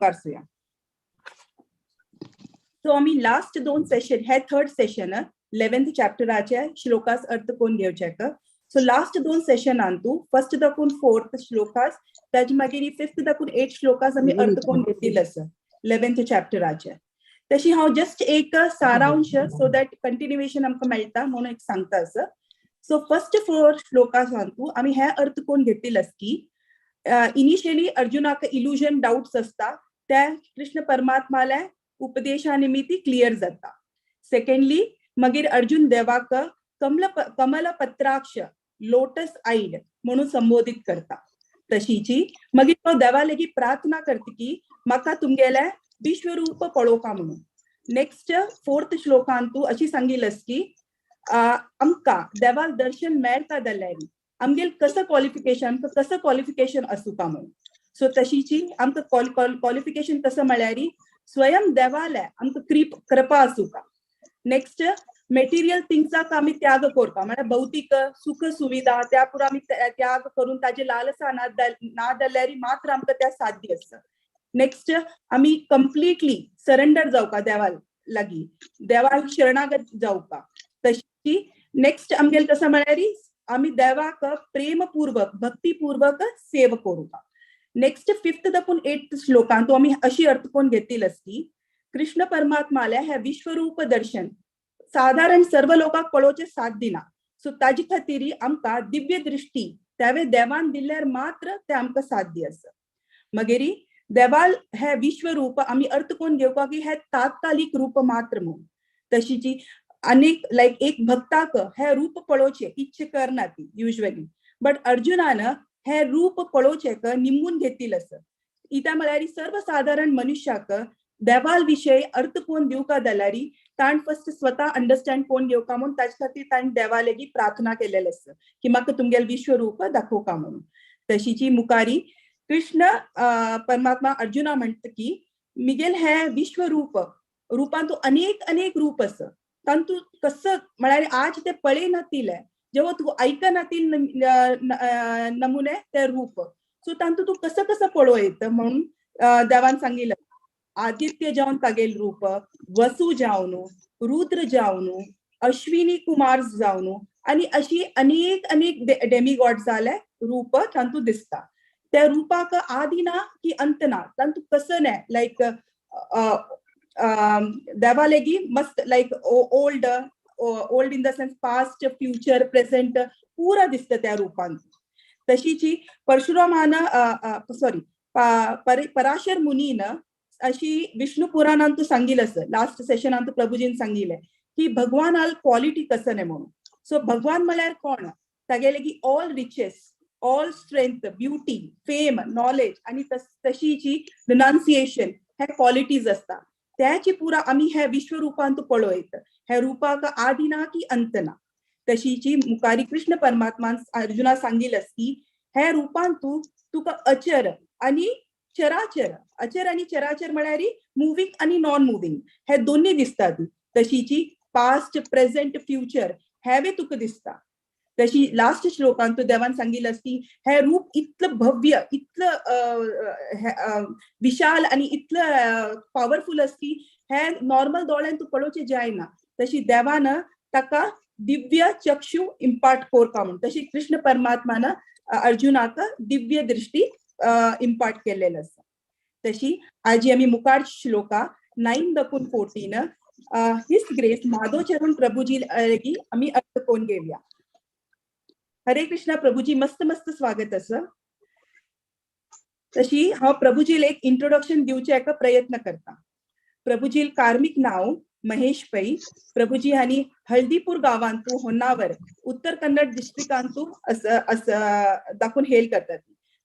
कारसूया. So आम्ही last 2 session हे 3rd session 11th चॅप्टराचे श्लोकास अर्थ कोण घेवचेक. सो लास्ट 2 सेशनांतू फर्स्ट दाखून 4th श्लोकास ताजे मागीर 5th दाखून 8th श्लोकास आम्ही अर्थ कोण घेतिल्ले आसा 11th चॅप्टराचे. तशी हांव जस्ट एक सारांश सो दॅट कंटिन्युएशन आमकां मेळटा म्हणून एक सांगता आसा. सो फर्स्ट 4 श्लोकासांतू आम्ही हे अर्थ कोण घेतिल्ले आसा की इनिशियली अर्जुनाक इल्युजन डाउट्स असता ते कृष्ण परमात्माले उपदेशानिमित्ती क्लियर जाता. सेकंडली मागीर अर्जुन देवाक कमलपत्राक्ष लोटस आईड म्हणून संबोधित करता. तशीची मागीर तो देवा लेगीत प्रार्थना करता की म्हाका तुमगेले विश्वरूप पळोवपा म्हणून. नेक्स्ट 4th श्लोकांतू अशी सांगिल्ली आसा की आमकां देवाक दर्शन मेळटा जाल्यार आमगेल कसं क्वालिफिकेशन असू का म्हणून. सो तशीची आमकां क्वालिफिकेशन कसं म्हळ्यार स्वयं देवाले आमकां कृपा असू का. नेक्स्ट मेटेरियल थिंग्साक आमी त्याग करपा म्हळ्यार भौतिक सुख सुविधा त्या पुरो आमी त्याग करून ताजे लालसा ना जाल्यार मात्र आमकां त्या साध्य आसा. नेक्स्ट आमी कंप्लिटली सरेंडर जावपा देवा लागीं देवाक शरणागत जावपा. तशी नेक्स्ट आमगेल कसं म्हळ्यार आमी देवाक प्रेमपूर्वक भक्तीपूर्वक सेव करूं. नेक्स्ट 5th दाखून 8th श्लोकांतू आमी अशी अर्थ कोण घेतिल्ली आसा की कृष्ण परमात्माले हे विश्वरूप दर्शन साधारण सर्व लोकांक पळोवचे साध्य ना. सो ताजे खातीर आमकां दिव्य दृष्टी त्यावे देवान दिल्यार मात्र ते आमकां साध्य आसा. मागीर देवाल हे विश्वरूप आमी अर्थ कोण घेवपा की हे तात्कालिक रूप मात्र म्हणून. तशीची अनेक लायक एक भक्ताक हे रूप पळोवचे इच्छा करना ती युजली, बट अर्जुनान हे रूप पळोवचेक निमून घेतिल्लें आसा. इता म्हळ्यार सर्वसाधारण मनुष्याक देवाल विशयी अर्थ कोण दिवका जाल्यार ताण फर्स्ट स्वता अंडरस्टँड कोण घेवका म्हणून ताचे खातीर ताणें देवा लेगीत प्रार्थना केलेली आसा की म्हाका तुमगेलें विश्वरूप दाखोवका म्हणून. तशीची मुखारी कृष्ण परमात्मा अर्जुना म्हणटा की मिगेल हे विश्वरूप रूपांतू अनेक रूप आसा. तांतू कसं म्हळ्यार आज ते पळय नातिले जेव्हा तू ऐकनातील नमुने ते रूप. सो तांतू तू कसं पळोयत म्हणून देवान सांगिल्लें. आदित्य जावन तागेल रूप, वसु जावन, रुद्र जावन, अश्विनी कुमार जावन आणि अशी अनेक डेमिगॉड जाले रूप तांतू दिसता. त्या रूपाक आदि ना की अंत ना. तांतू कसं ने लायक देवा लेगीत मस्त like old in the sense past future present पुरा दिसता त्या रूपान. तशीची परशुरामान पराशर मुनीन अशी विष्णू पुराणांतू सांगिल्लें आसा. लास्ट सेशनांतू प्रभुजीन सांगिल्लें की भगवानाल क्वॉलिटी कसं ने म्हणून. सो भगवान म्हळ्यार कोण तागे लेगीत all riches, all strength, beauty, fame, knowledge आणि तशीची रिनाउन्सिएशन हे क्वॉलिटीज असता. त्याची पुरा आमी हे विश्वरूपांतू पळयत. हे रूपाक आदि ना की अंत ना. तशीची मुखारी कृष्ण परमात्मान अर्जुना सांगिल्लें की हे रूपांतू तुका अचर आणि चराचर, अचर आणि चराचर म्हळ्यार मुव्हिंग आणि नॉन मुव्हिंग हे दोन्ही दिसतात. तशीची पास्ट प्रेझेंट फ्युचर हे तुका दिसता. तशी लास्ट श्लोकांतू देवान सांगिल्लें की हे रूप इतलं भव्य, इतलं विशाल आणि इतलं पॉवरफुल आसा की हे नॉर्मल दोळ्यान तू पळोवचे जायना. तशी देवान ताका दिव्य चक्षु इम्पार्ट करता म्हणून. तशी कृष्ण परमात्मान अर्जुनाक दिव्य दृष्टी इम्पार्ट केलेली आसा. तशी आजी आमी मुखार श्लोका 9 दाखून 14 हिस ग्रेस माधव चरण प्रभुजी लेगीत आमी अर्थ कोण घेवया. हरे कृष्णा प्रभुजी, मस्त स्वागत आसा. तशी हांव प्रभुजील एक इंट्रोडक्शन दिवचे हाका प्रयत्न करता. प्रभुजील कार्मिक नाव महेश पै. प्रभुजी हांणी हळदीपूर गांवांतू होन्नावर उत्तर कन्नड डिस्ट्रिक्टांतू दाखून हेल करतात.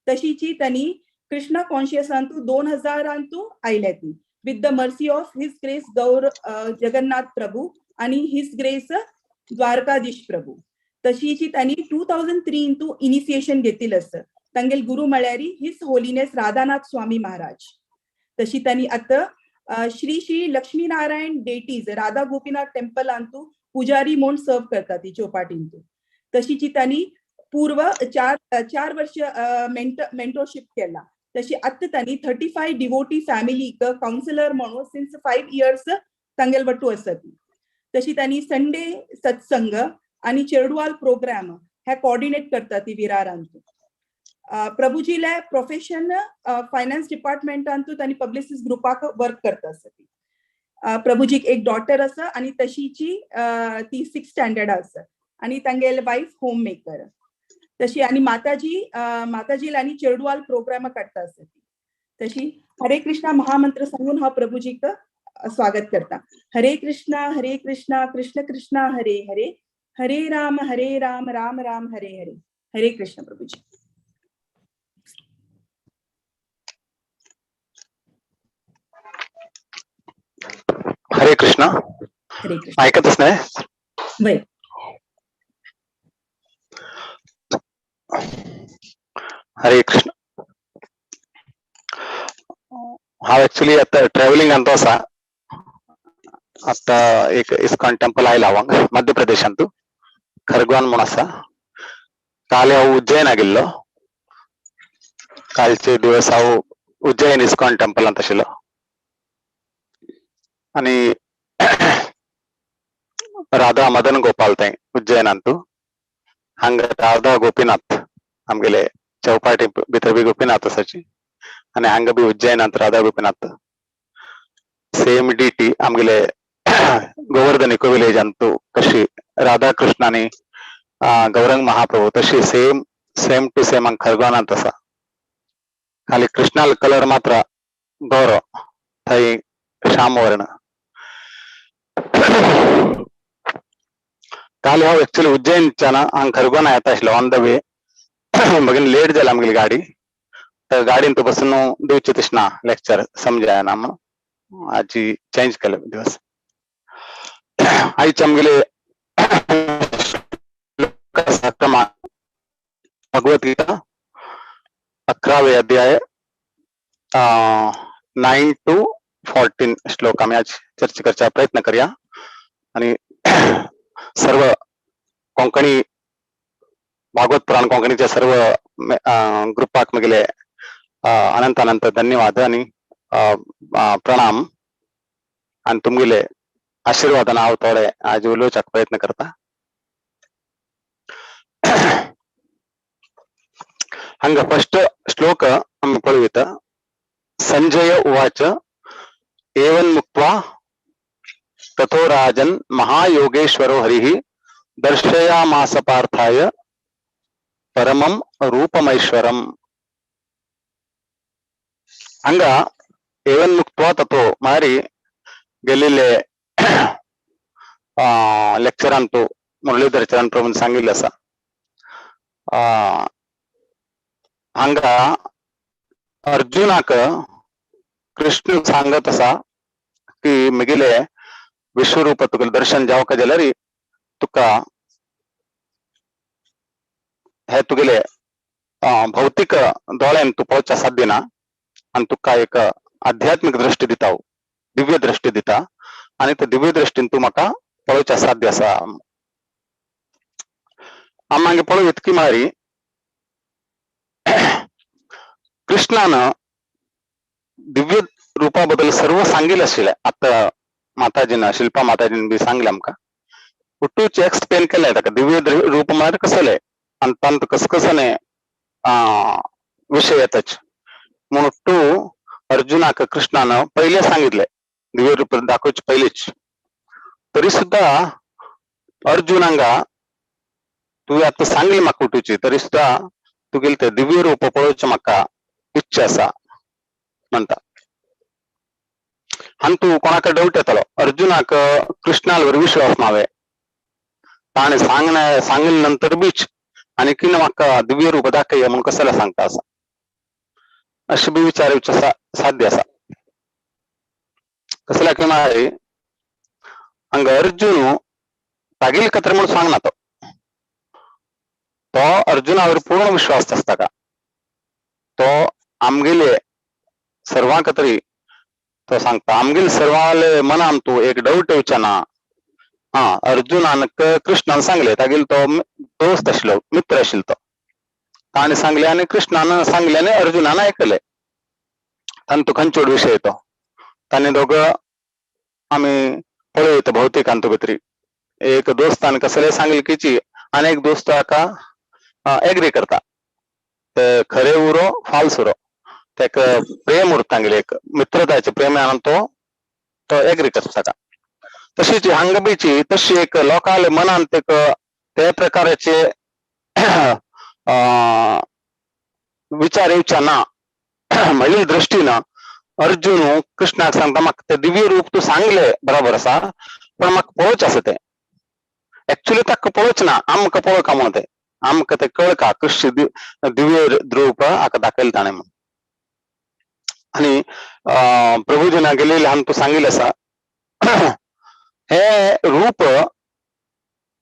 तशीची त्यांनी कृष्णा कॉन्शियसांतू 2000 आयल्या ती with the mercy of his grace Gaur Jagannath Prabhu आणि हिज ग्रेस द्वारकाधीश प्रभू. तशीची त्यांनी 2003 इनिशिएशन घेतिल्लें आसा. तांगेल गुरु म्हळ्यार हिज होलिनेस राधानाथ स्वामी महाराज. तशी त्यांनी आता श्री लक्ष्मीनारायण डेटीज राधा गोपीनाथ टेम्पलांतू पुजारी म्हणून सर्व करता ती चौपाटींतू. तशीची त्यांनी पूर्व 4 वर्ष मेंटरशिप केला. तशी आत्ता त्यांनी 35 डिवोटी फॅमिलीक काउन्सिलर म्हणून सिन्स 5 इयर्स तांगेलवट्टू असत. तशी त्यांनी संडे सत्संग आणि चेडवाल प्रोग्राम हे कोऑर्डिनेट करता ती विरारांतू. प्रभुजीले प्रोफेशन फायनान्स डिपार्टमेंटांतू त्यांनी पब्लिसिस्ट ग्रुपाक वर्क करता असत. प्रभुजीक एक डॉटर आसा आणि तशीची ती 6th स्टँडर्ड आसा आणि तांगेल वाईफ होम मेकर. तशी आणि माताजी आणि चेडवाल प्रोग्राम काढता असत. तशी हरे कृष्णा महामंत्र सांगून हा प्रभुजीक स्वागत करता. हरे कृष्णा कृष्ण कृष्णा हरे हरे, हरे राम राम राम हरे हरे. हरे कृष्ण प्रभुजी. हरे कृष्णा. हरे कृष्ण. ऐकतच नाही. वय हरे कृष्ण. हा ऍक्च्युली आता ट्रॅव्हलिंग आणतो असा आता एक इस्कॉन टेम्पल आहे लावांग मध्य प्रदेशांतू खरगवान म्हणून असा. काल हांव उज्जैन गेल्लो. कालचे दिवस हांव उज्जैन इस्कॉन टेम्पलांत आशिल्लो आणि राधा मदन गोपाल थंय उज्जैनांतू. हांगा राधा गोपीनाथ आमगेले चौपाटी भितर बी गोपीनाथ आसाची आणि हांगा बी उज्जैनांत राधा गोपीनाथ सेम डिटी आमगेले गोवर्धन इको विलेज अंतू कशी राधा कृष्ण आणि गौरंग महाप्रभू तशी सेम टू सेम हांगा खरगोनांत आसा. खाली कृष्णाल कलर मात्र गोरो थंय श्याम वर्ण. काल हांव एक्चुअली उज्जैनच्यान हांगा खरगोना येता आशिल्लो ऑन द वे. मागीर लेट जाला आमगेली गाडी. तर गाडीन तो बसून दिवचे तशना लेक्चर समजायना म्हणून आजी चेंज केले दिवस. आयचे आमगेले भगवद्गीता 11वे अध्याय 9 to 14 श्लोक आम्ही आज चर्चा करचा प्रयत्न करूया. आणि सर्व कोंकणी भागवत पुराण कोंकणीच्या सर्व ग्रुपाक मगेले अनंत अनंत धन्यवाद आणि प्रणाम आणि तुमगेले आशीर्वादन हांव थोडे आज उलोवपाक प्रयत्न करता. हांगा फर्स्ट श्लोक आमी पळयता. संजय उवाच एवं मुक्त्वा ततो राजन् महायोगेश्वरो हरिः दर्शयामास पार्थाय परमं रूपमैश्वरम्. हांगा एवं मुक्त्वा ततो मारी गेलेले लेक्चरांतू मुरलीधर चरण प्रभून सांगिल्लें आसा. हांगा अर्जुनाक कृष्ण सांगत आसा की मगेले विश्वरूप तुका दर्शन जावक जाल्यार तुका हे तुगेले भौतिक दोळ्यान तू पळोवच्या साध्य ना आणि तुका एक आध्यात्मिक दृष्टी दिता, दिव्य दृष्टी दिता आणि त्या दिव्य दृष्टीन तू म्हाका पळोवच्या साध्य आसा. आमी पळोव इतकी मारी कृष्णान दिव्य रूपा बद्दल सर्व सांगिल्लें आशिल्लें. आता माताजीन शिल्पा माताजीन बी सांगलें आमकां. पुट्टूच एक्सप्लेन केलें ताका दिव्य रूप म्हळ्यार कसलें आनी तांत कसकसने विषय येताच म्हणून तू अर्जुनाक कृष्णान पहिले सांगितले दिव्य रूप दाखोवचे पयलींच. तरी सुद्धा अर्जुनांगा तू आता सांगली म्हाका पुट्टूची तरी सुद्धा तुगेले ते दिव्य रूप पळोवचे म्हाका इच्छा आसा म्हणटा. आणि तू कोणाक डाऊट येतलो अर्जुनाक कृष्णावर विश्वास नावे ताणे सांगिल्ले नंतर बीच आणि किन म्हाका दिव्य रूप दाखय म्हणून कसला सांगता असा अशी बी विचारचे साध्य असा. कसला की मारी हंग अर्जुन तागेली कत्र म्हणून सांगना तो अर्जुनावर पूर्ण विश्वास असता का तो आमगेले सर्वां कतरी तो सांगता आमगेले सर्वाले मनान तू एक डाऊट येवचना. अर्जुनाक कृष्णान सांगले तागेले तो दोस्त आशिल्लो मित्र आशिल्लो तो ताणे सांगले आणि कृष्णान सांगले आणि अर्जुनान ऐकले तांतू खंचोड विषय येतो तांणी दोघं आम्ही पळयता भौतिक अंतू भितरी एक दोस्तान कसले सांगले कीची अनेक दोस्त हाका एग्री करता ते खरे उरो फाल्स उरो ते प्रेम उरतांगले एक मित्रताचे प्रेम तो तो एग्री करता तशीच हंगबीची तशी एक लोकाले मनांत एक ते प्रकाराचे विचार येवचा ना म्हणजे दृष्टीनं अर्जुन कृष्णाक सांगता म्हाका ते दिव्य रूप तू सांगले बरोबर असा पण म्हाका पळोवच आसा ते ऍक्च्युली ताका पळोवच ना आमकां पळोव का म्हणून ते आमकां ते कळका कृष्ण दिव्य रूप हाका दाखयले ताणें म्हणून आणि प्रभुजीना गेले लहान तू सांगितले असा हे रूप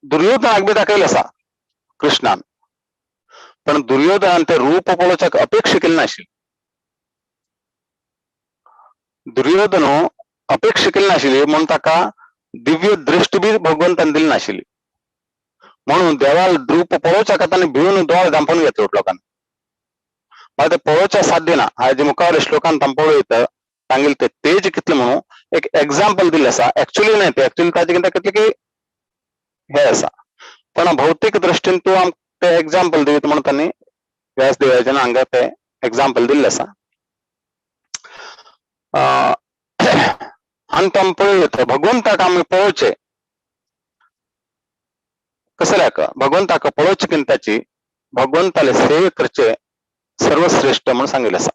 दुर्योधनाक बी दाखयले असा कृष्णान पण दुर्योधनान ते रूप पळोवच्याक अपेक्षा केली नाशिल्ली दुर्योधन अपेक्षा केली नाशिल्ली म्हणून ताका दिव्य दृष्टी बी भगवंतान दिली नाशिल्ली म्हणून देवाल रूप पळोवच्या खातीर भिवन दोळ धांपून घेतलो लोकांना मला ते पळोवच्या साध्य ना हांवें जे मुखावले श्लोकान पळयत सांगिल्ले ते तेज कितले म्हणून एक एग्जाम्पल दिल्ले आसा ऍक्च्युली नाही ते ऍक्च्युली ताजे कितें कितले की हे आसा पण भौतिक दृश्टीन तूं आमकां ते एग्जाम्पल दिवत म्हणून तांणी व्यासदेवाच्यान हांगा ते एग्जाम्पल दिल्ले आसा आनी तो पळयत भगवंताक आमी पळोवचे कसल्याक भगवंताक पळोवचे किंताची भगवंताले सेवे करचे सर्वश्रेष्ठ म्हणून सांगिल्ले आसा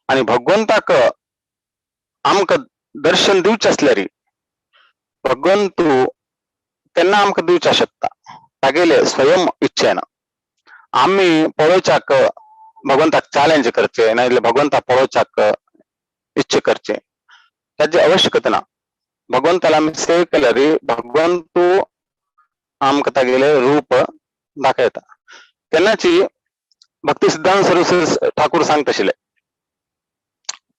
आणि भगवंताक आमकां दर्शन दिवचे आसल्यार भगवंत केन्ना आमकां दिवचे शकता तागेले स्वयं इच्छेन आमी पळोवच्याक भगवंताक चॅलेंज करचे नाजाल्यार भगवंताक पळोवच्याक इच्छा करचे ताची आवश्यकता ना भगवंताला आमी सेव केल्यार भगवंत आमकां तागेले रूप दाखयता तेन्नाची भक्ती सिद्धांत सरस्वती ठाकूर सांगता आशिल्ले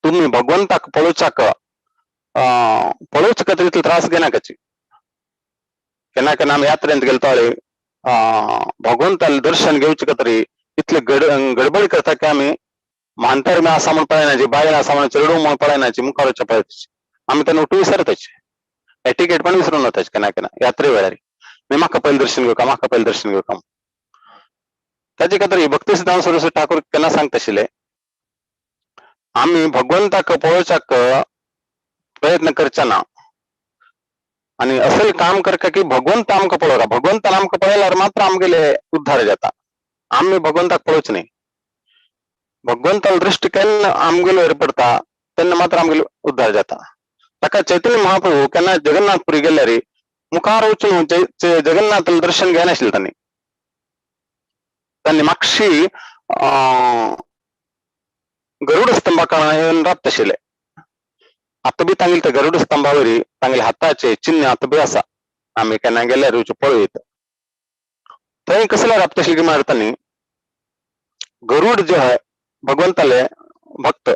तुम्ही भगवंताक पळोवच्याक पळोवचे खातीर इतले त्रास घेनाकाची केन्ना केन्ना आमी यात्रेंत गेले भगवंताले दर्शन घेवचे खातीर इतले गडबड करता की आमी मांतर बी आसा म्हूण पळयनाची बायल आसा म्हूण चेडूं म्हूण पळयनाची मुखारच्या पळयताची आमी तेन्ना उठून विसरताचे टिकेट पण विसरून वताचे केन्ना केन्ना यात्रे वेळार म्हाका पयलें दर्शन घेवका म्हाका पयलें दर्शन घेवका ताचे खातीर भक्ती सिद्धांत सरस्वती ठाकूर केन्ना सांगता आशिल्ले आमी भगवंताक पळोवच्याक प्रयत्न करचे ना आणि असले काम करता की भगवंत आमकां पळोवता भगवंतान आमकां पळयल्यार मात्र आमगेले उद्धार जाता आमी भगवंताक पळोवचे न्ही भगवंताल दृश्टी केन्ना आमगेलो वयर पडटा तेन्ना मात्र आमगेलो उद्धार जाता ताका चैतन्य महाप्रभू केन्ना जगन्नाथपुरी गेल्यार मुखार वचून जगन्नाथाला दर्शन घेनाशिल्ले तांणी मागशी गरुड स्तंभाक येवन राबता आशिल्ले आता बी तांगेले ते गरुड स्तंभा वयरी तांगेले हाताचे चिन्ह आता बी आसा आमी केन्ना गेल्यार पळयत थंय कसले राबता आशिल्ले म्हळ्यार तांणी गरुड जे है भगवंताले भक्त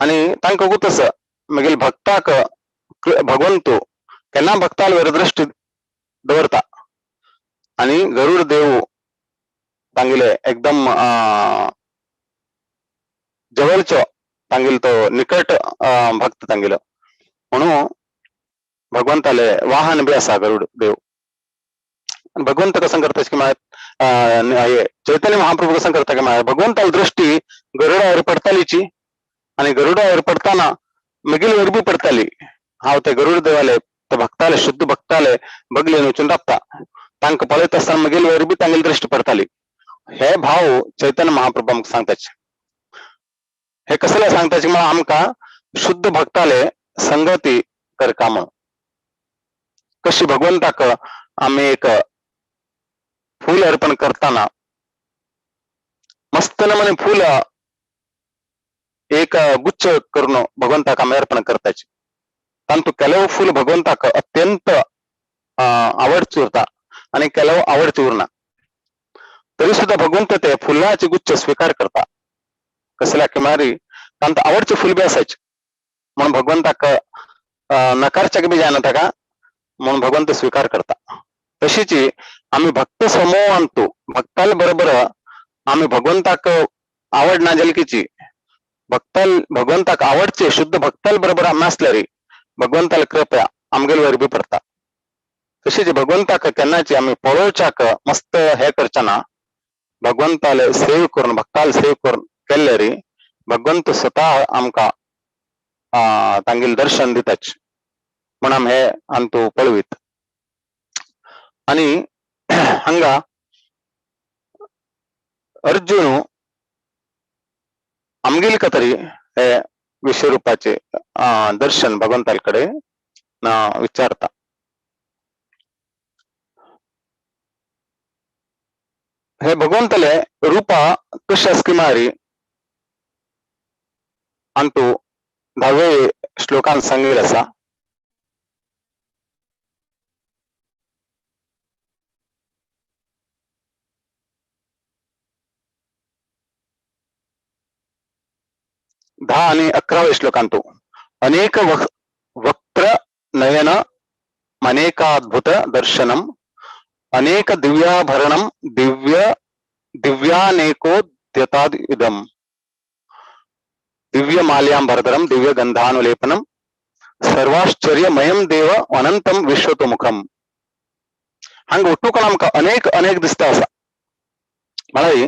आणि तांकां गुतस मागीर भक्ताक भगवंत केन्ना भक्ताल वयर दृश्टी दवरता आणि गरुड देव तांगेले एकदम जवळचो तांगेलो तो निकट भक्त तांगेलो म्हणून भगवंताले वाहन बी आसा गरुड देव भगवंत कसं करता की म्हळ्यार चैतन्य महाप्रभू कसं करता की म्हळ्यार भगवंताल दृष्टी गरुडा वयर पडटालीची आणि गरुडा वयर पडताना मगील वयर बी पडटाली हांव ते गरुड देवाले ते भक्ताले शुद्ध भक्ताले बगलेन वचून राबता तांकां पळयत आसतना मगील वयर बी तांगेली दृश्टी पडटाली हे भाव चैतन्य महाप्रभू आमकां सांगताचे हे कसले सांगताचे म्हळ्यार आमकां शुद्ध भक्ताले संगती करता म्हणून कशी भगवंताक आमी एक फूल अर्पण करताना मस्त नमूने फूल एक गुच्छ करून भगवंताक आमी अर्पण करताचे तांतू ಕೆಲವು फूल भगवंताक अत्यंत आवडची उरता आणि ಕೆಲವು आवडची उरना तरी सुद्धा भगवंत ते फुलाचे गुच्छ स्वीकार करता कसल्या की मारी तांत आवडचे फूल बी असायचे म्हणून भगवंताक नकारच्या बी जायना ताका म्हणून भगवंत स्वीकार करता तशीची आम्ही भक्त समूह आणतो भक्ताल बरोबर आम्ही भगवंताक आवड ना जलकीची भक्ताल भगवंताक आवडचे शुद्ध भक्ताल बरोबर आम्ही असल्यारी भगवंताला कृपया आमगेल वरबी पडता तशीच भगवंताक केन्नाची आम्ही पळोवच्याक मस्त हे करच्याना भगवंताले सेव करून भक्ताल सेव करून केल्ल्यारी भगवंत स्वतः आमका तांगेल दर्शन दिताच म्हणून हे अंतू पळवीत आणि हंगा अर्जुन आमगेल तरी हे विश्वरूपाचे दर्शन भगवंताकडे विचारता हे भगवंतले रूप कशी असकी मारी अंतू 10वे श्लोकान सांगेल असा दहा आणि 11वे श्लोकांतू अनेक वक्त्र नयन अनेकाद्भुत दर्शनम अनेक दिव्याभरणम दिव्यानेकोद्यताद इदम दिव्य माल्याम्बरधरम दिव्य गंधानुलेपनम सर्वाश्चर्यमयम देव अनंतम विश्वतोमुखम हंग ಒಟ್ಟುಕೊಂಡು ನಮಕ अनेक दिसता असा मलाई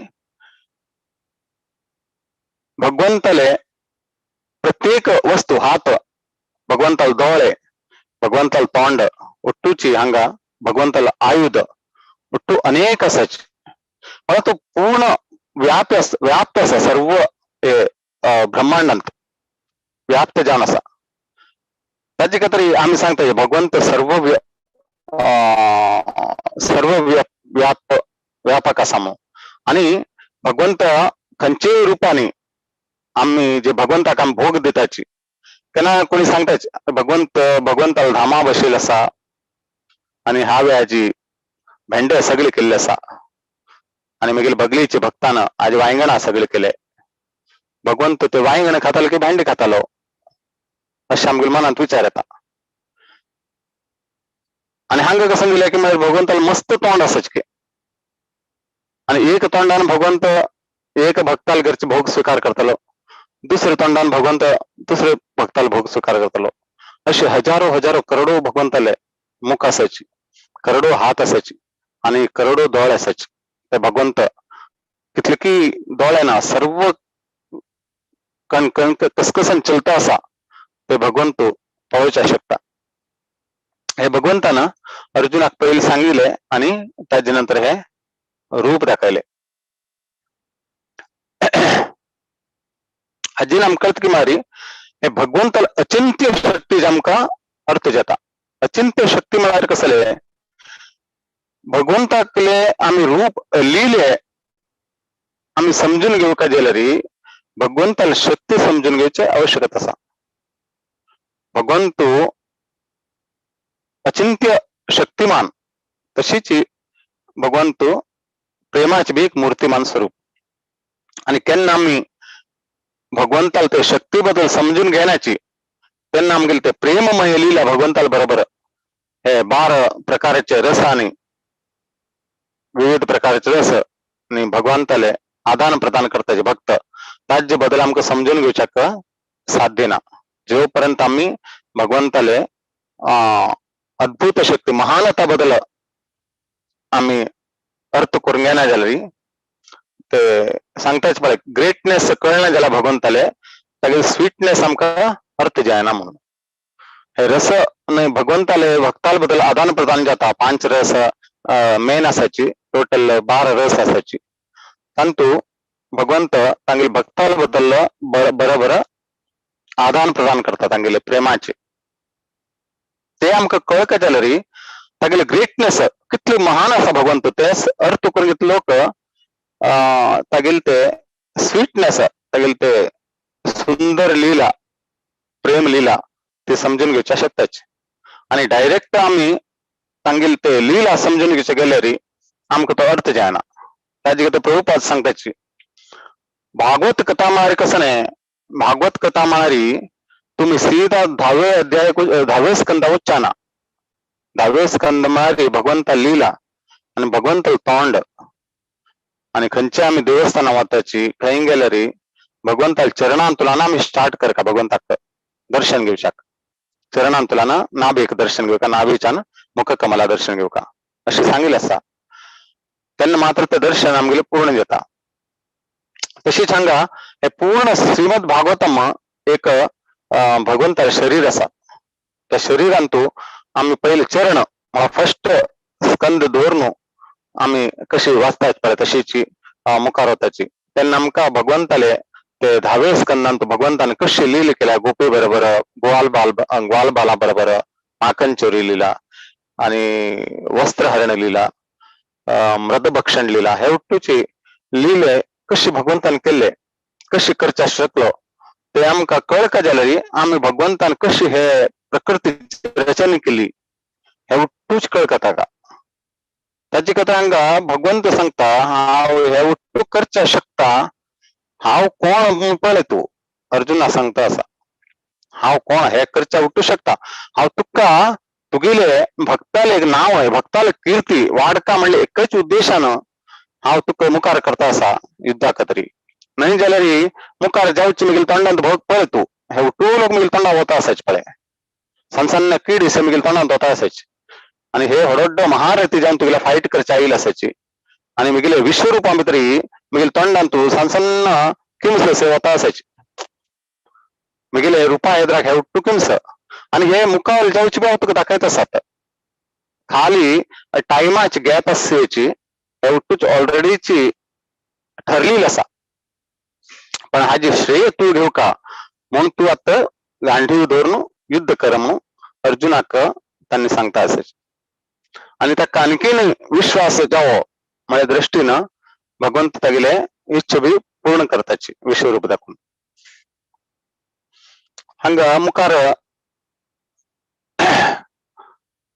भगवंतले प्रत्येक वस्तू हात भगवंताल डोळे भगवंताल तोंड ಒಟ್ಟುची हंग भगवंताल आयुध ಒಟ್ಟು अनेक असाच मला तो पूर्ण व्याप्त असा सर्व ब्रह्मांडांत व्याप्त जान असा त्याची तरी आम्ही सांगता भगवंत सर्व व्यापक असा मग आणि भगवंत खंचे रूपाने आम्ही जे भगवंताक आम्ही भोग देताची त्यांना कोणी सांगताच भगवंताला धामा बसेल असा आणि हाव्याची भेंडे सगळे केले असा आणि मग बगलीचे भक्तानं आज वांगणा सगळे केले भगवंत ते वांगण खाताल की भेंडे खातालो अशा आमगेल मनात विचार येता आणि हंग कसं गेलं की मग भगवंताला मस्त तोंड असच की आणि एक तोंडानं भगवंत एक भक्ताला घरचे भोग स्वीकार करतलो दुसरे तोंडानं भगवंत दुसरे भक्ताला भोग स्वीकार करतलो असे हजारो करोडो भगवंताले मुख असायची करोडो हात असायची आणि करोडो डोळे असायचे ते भगवंत कितले की डोळ्याना सर्व कण कसकसन चलता असा ते भगवंत पळोवच्या शकता हे भगवंतानं अर्जुनाक पहिले सांगितले आणि त्याच्यानंतर हे रूप दाखवले अजीन आमकां कळत की मारी हे भगवंताला अचिंत्य शक्ती आमका अर्थ जाता अचिंत्य शक्ती म्हळ्यार कसले भगवंताकले आम्ही रूप लिहिले आम्ही समजून घेवका गेल्यारी भगवंताला शक्ती समजून घ्यायची आवश्यकता असा भगवंत अचिंत्य शक्तिमान तशीच भगवंत प्रेमाचे बी एक मूर्तिमान स्वरूप आणि केन्ना आम्ही भगवंताला ते शक्ती बद्दल समजून घेण्याची त्यांना आमगेल ते प्रेममय लीला भगवंताला बरोबर हे 12 प्रकारचे रस आणि विविध प्रकारचे रस आणि भगवंताले आदान प्रदान करताचे भक्त राज्य बद्दल आमका समजून घेवच्याक साध्य ना जोपर्यंत आम्ही भगवंताले अद्भुत शक्ती महानता बद्दल आम्ही अर्थ करून घेणार जाल्यारी ते सांगताच पडे ग्रेटनेस कळना जाला भगवंताले तागे स्वीटनेस आमका अर्थ जायना म्हणून हे रस भगवंताले भक्ताल बद्दल आदान प्रदान जाता 5 रस मेन असायची टोटल 12 रस असायची परंतु भगवंत तांगेल भक्ताल बद्दल बरोबर आदान प्रदान करता तांगेले प्रेमाचे ते आमका कळका जाल्यारी तागेले ग्रेटनेस कितले महान असा भगवंत ते अर्थ करून घेतले लोक तागेल ते स्वीटनेस तागेल ते सुंदर लीला प्रेम लीला ते समजून घेवच्या शकताच आणि डायरेक्ट आम्ही तांगेल ते लीला समजून घेवचे गेल्यारी आमका तो अर्थ जायना ताजी तो प्रभुपाद सांगताची भागवत कथा मारी कसने भागवत कथा मारी तुम्ही सीधा 10वे अध्याय 10वे स्कंद उच्चाना 10वे स्कंद मारी भगवंत लीला आणि भगवंत तोंड आणि खंयचे आम्ही देवस्थाना वताची खंय गेले रे भगवंताला चरणांतुलान आम्ही स्टार्ट कर का भगवंताक दर्शन घेवशाक चरणांतुलान नाभेक दर्शन घेऊ का नाभेच्यान मुख कमला दर्शन घेऊ का असे सांगितले असा त्यांना मात्र ते दर्शन आमगेले पूर्ण घेता तशीच हांगा हे पूर्ण श्रीमद भागवतम एक भगवंताचे शरीर असा त्या शरीरांतू आम्ही पहिले चरण फर्स्ट स्कंद धोरण आम्ही कशी वाचतायत पळय तशीची मुखार होताची त्यांना आमका भगवंताले ते 10वे स्कंदांत भगवंताने कशी लीला केल्या गोपी बरोबर ग्वाल बाला बरोबर माखन चोरी लीला आणि वस्त्रहरण लीला मृदभक्षण लीला हे उठूची लीले कशी भगवंतान केले कशी करच्या शकलो ते आमका कळ का जालेली आम्ही भगवंतान कशी हे प्रकृतीची रचना केली हे उठूच कळ कथा का त्याची कथा हांगा भगवंत सांगता हांव हे उठू करच्या शकता हांव कोण पळय तू अर्जुना सांगता असा हांव कोण हे करच्या उठू शकता हांव तुका तुगेले भक्ताले एक नाव आहे भक्ताले कीर्ती वाडका म्हणले एकच उद्देशानं हांव तुका मुखार करता असा युद्धाक तरी नाही जाल्यार मुखार जावची मिगेल तोंडांत भोग पळय तू हे उठू लोक मिगेल तोंडा वता असायचे पळय सनसन्न कीड दिसे मिगेल तोंडांत वता असायचे आणि हे हडोड्ड महारथी जावन तुगेला फाईट करच्या येईल असायची आणि मिगेले विश्वरूपा भितरी मिगेल तोंडांतू सनसन्न किमस वता असायची मिगेले रुपा एद्राक हे उठू किमस आणि हे मुखार जावची भाव तुका दाखयत असतात खाली टायमाची गॅप असची हे उठूच ऑलरेडीची ठरलेली असा पण हाजी श्रेय तू घेऊ का म्हणून तू आता गांधीव धरून युद्ध कर म्हणून अर्जुनाक त्यांनी सांगता असायचे आणि त्या आणखीन विश्वास जावो माझ्या दृष्टीनं भगवंत तागेले इच्छा बी पूर्ण करताची विश्वरूप दाखवून हंगा मुखार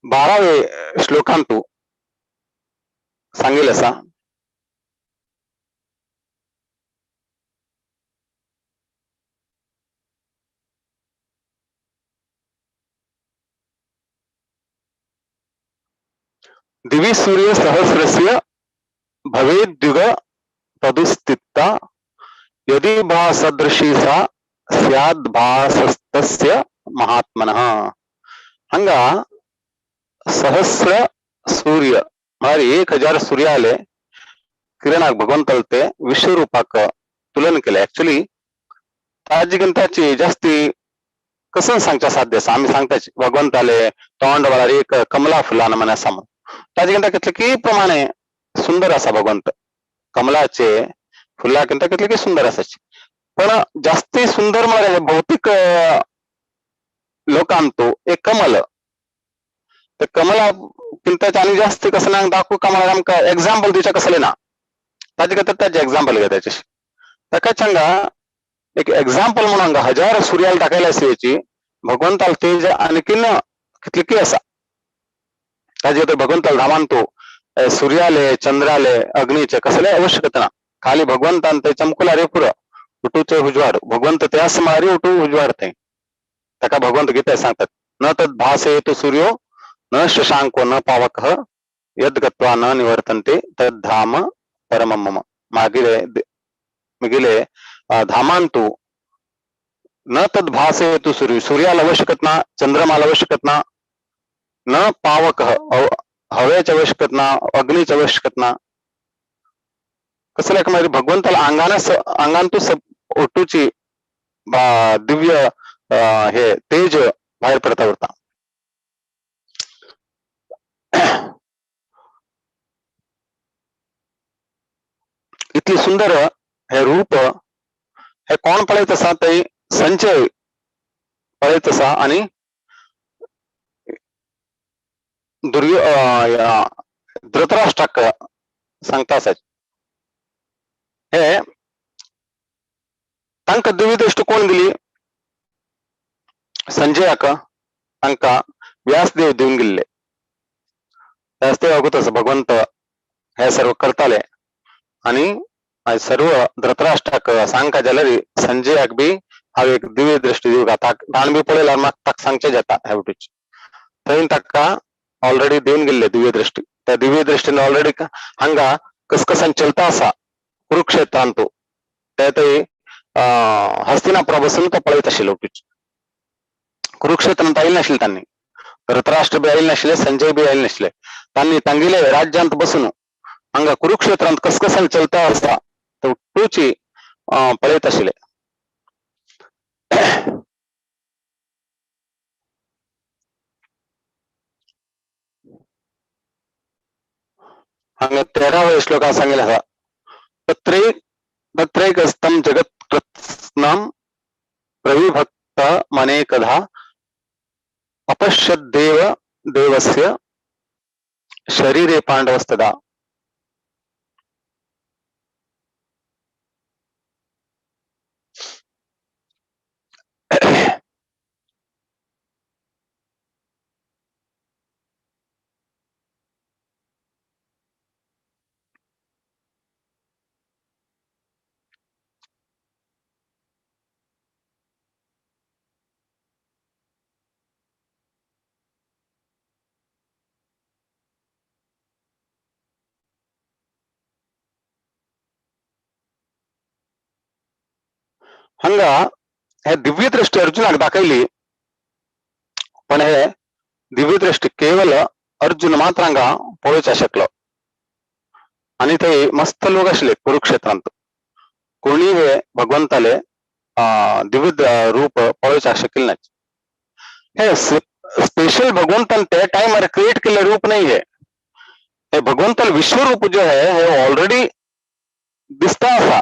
12वे श्लोकांतू सांगेल असा दिवी सूर्य सहस्रस्य भवेद्युग तदुस्थिता यदि भासदृशी सा स्याद् भासस्तस्य महात्मनः हंगा सहस्र सूर्य मारी 1000 सूर्याले किरणाक भगवंतलते विश्वरूपाक तुलन केले ऍक्च्युली ताजीगिंताची जास्ती कसं सांगच्या साध्य असा आम्ही सांगताच भगवंताले तोंड वाला एक कमला फुलान मना सम ताजीगिंता कितले की प्रमाणे सुंदर असा भगवंत कमलाचे फुलाकिंत कितले की सुंदर असाची पण जास्ती सुंदर म्हळ्यार भौतिक लोकांतू एक कमल तर कमला किंतच आणि जास्त कसं ना दाखवू कमला आमका एक्झाम्पल दिवच्या कसले ना ताजे करता त्याचे एक्झाम्पल घ्या त्याच्याशी ताका सांगा एक एक्झाम्पल म्हणून 1000 सूर्याला टाकायला असायची भगवंताला तेज आणखीन कितले की असा ताजे तर भगवंताला धामानतो सूर्याले चंद्राले अग्नीचे कसले आवश्यकता ना खाली भगवंतान ते चमकुला रे पुरं उठूचे उजवाड भगवंत त्यास मारी उठू उजवाडते ताका भगवंत गीता सांगतात न तद भासे तो सूर्यो न शशांको न पावक यद गत्वा न निवर्तन्ते तद धाम परमम मम मागिले मिगिले धामांतु न तद भासे तो सूर्य सूर्याला आवश्यकत ना चंद्रमाला आवश्यकत ना न पावक हवेच्या आवश्यकत ना अग्नीच्या आवश्यकत ना कसं एक मारी भगवंताला अंगांतू ओटूची दिव्य हे तेज बाहेर पडता होता इतली सुंदर हे रूप हे कोण पळयत असा ते संचय पळयत असा आणि धृतराष्ट्राक सांगता असा हे तांका दिव्य दृष्टी कोण दिली संजयाक तांका व्यासदेव देऊन गेले व्यासदेव अगोदर भगवंत हे सर्व करताले आणि सर्व धृतराष्ट्राक सांगता जाल्यार संजयाक बी हांव एक दिव्य दृष्टी दिवं का ताण बी पळयल्यार म्हाका ताका सांगचे जाता हेवटेच थंय ताका ऑलरेडी देऊन गेले दिव्य दृष्टी त्या दिव्य दृष्टीने ऑलरेडी हांगा कसकसान चलता असा कुरुक्षेत्रांतू त्यातही हस्तिनापुरा बसून तो पळत आशिल्लो कुरुक्षेत्रांत आयिल्ले नाशिल्ले तांणी धृतराष्ट्र बी आयिल्ले नाशिल्ले संजय बी आयिल्ले नाशिल्ले तांणी तांगेले राज्यांत बसून हांगा कुरुक्षेत्रांत कसकसान चलता आसता तो टूची पळयत आशिल्ले हांगा 13व्या श्लोकात सांगिल्ले आसा तत्रैकस्तं जगत्कृत्स्नं प्रविभक्त मनेकधा अपश्यद्देव देवस्य शरीरे पांडवस्तदा हांगा हे दिव्य दृष्टी अर्जुनाक दाखयली पण हे दिव्य दृष्टी केवल अर्जुन मात्र हांगा पळोवचा शकलो आणि ते मस्त लोक आशिल्ले कुरुक्षेत्रांत कोणी हे भगवंताले दिव्य रूप पळोवचा शकले ना हे स्पेशल भगवंतन ते टाइमर क्रिएट केले रूप नाही हे भगवंतल विश्वरूप जो है हे ऑलरेडी दिसता असा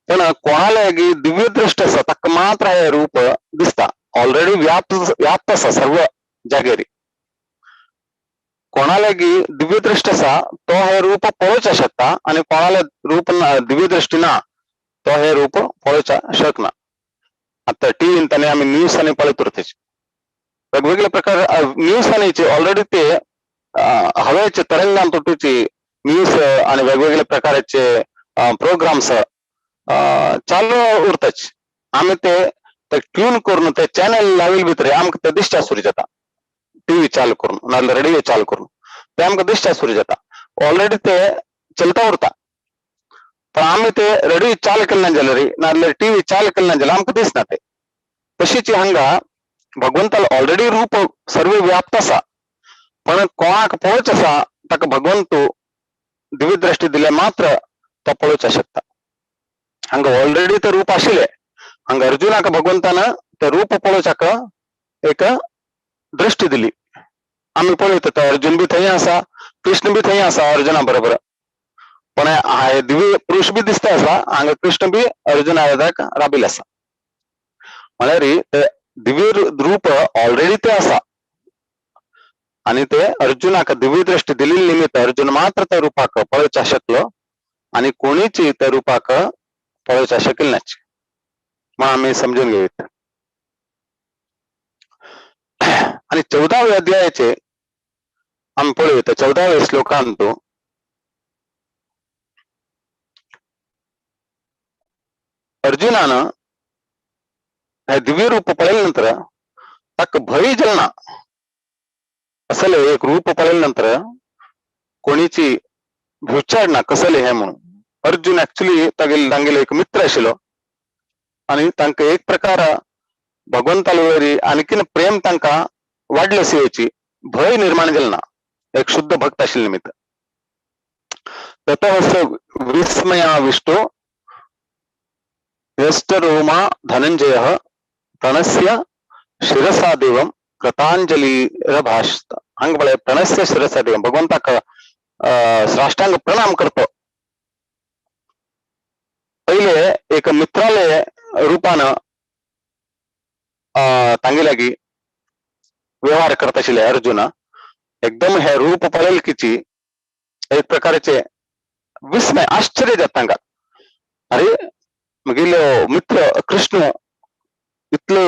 पण कोणाला दिव्य दृष्ट आसा ताका मात्र हे रूप दिसता ऑलरेडी व्याप्त आसा सर्व जागेरी कोणाला दिव्य दृष्ट आसा तो हे रूप पळोवचा शकता आणि कोणाला रूप दिव्य दृष्टी ना तो हे रूप पळोवचा शकना आता टीव्हीन ताणे आम्ही न्यूज आणि पळयत उरतेच वेगवेगळे प्रकार न्यूज आणि ऑलरेडी ते हवेचे तरंगान तुटूची न्यूज आणि वेगवेगळे प्रकारचे प्रोग्राम्स चालू उरतच आम्ही ते ट्यून करून ते चॅनल लाविल भितर आमकां ते दिसता सुरू जाता टीव्ही चालू करून नाजाल्यार रेडिओ चालू करून ते आमकां दिसता सुरू जाता ऑलरेडी ते चलता उरता पण आम्ही ते रेडिओ चालू केले ना जाल्यार नाजाल्यार टीव्ही चालू केले ना जाल्यार आमकां दिसना ते तशीच हांगा भगवंताला ऑलरेडी रूप सर्व व्याप्त आसा पण कोणाक पळोवचा आसा ताका भगवंतू दिव्य दृष्टी दिले मात्र तो पळोवचा शकता हांगा ऑलरेडी ते रूप आशिल्ले हांगा अर्जुनाक भगवंतान ते रूप पळोवच्याक एक दृष्टी दिली आम्ही पळयता अर्जुन बी थंय आसा कृष्ण बी थंय आसा अर्जुना बरोबर पण दिव्य पुरुष बी दिसता आसा हांगा कृष्ण बी अर्जुना येदाक राबिल आसा म्हळ्यार ते दिव्य रूप ऑलरेडी ते आसा आणि ते अर्जुनाक दिव्य दृष्टी दिल्ली निमित्त अर्जुन मात्र त्या रूपाक पळोवचा शकलो आणि कोणीच त्या रूपाक पळोवचा शकेल नाच मग आम्ही समजून घेऊयात आणि 14व्या अध्यायाचे आम्ही पळयता 14व्या श्लोकांत अर्जुनान हे दिव्य रूप पळयल्या नंतर ताका भय जलना असले एक रूप पळयल्या नंतर कोणीची विचारणा कसले हे म्हणून अर्जुन ऍक्च्युली तांगेलो एक मित्र आशिल्लो आणि तांकां एक प्रकार भगवंताला वरी आणखीन प्रेम तांकां वाडले सेवेची भय निर्माण जालें ना एक शुद्ध भक्त आशिल्ले निमित्त ततः विस्मयाविष्टो यष्टरोमा धनंजय प्रणस्य शिरसा देवं कृतांजलिरभाषत हंग बळे प्रणस्य शिरसा देवं भगवंताक साष्टांग प्रणाम करतो पहिले एक मित्राले रूपान तांगे लागी व्यवहार करत आशिल्ले अर्जुन एकदम हे रूप पळयले कीची एक प्रकारचे विस्मय आश्चर्य जाता तांकां अरे मगेलो मित्र कृष्ण इतलो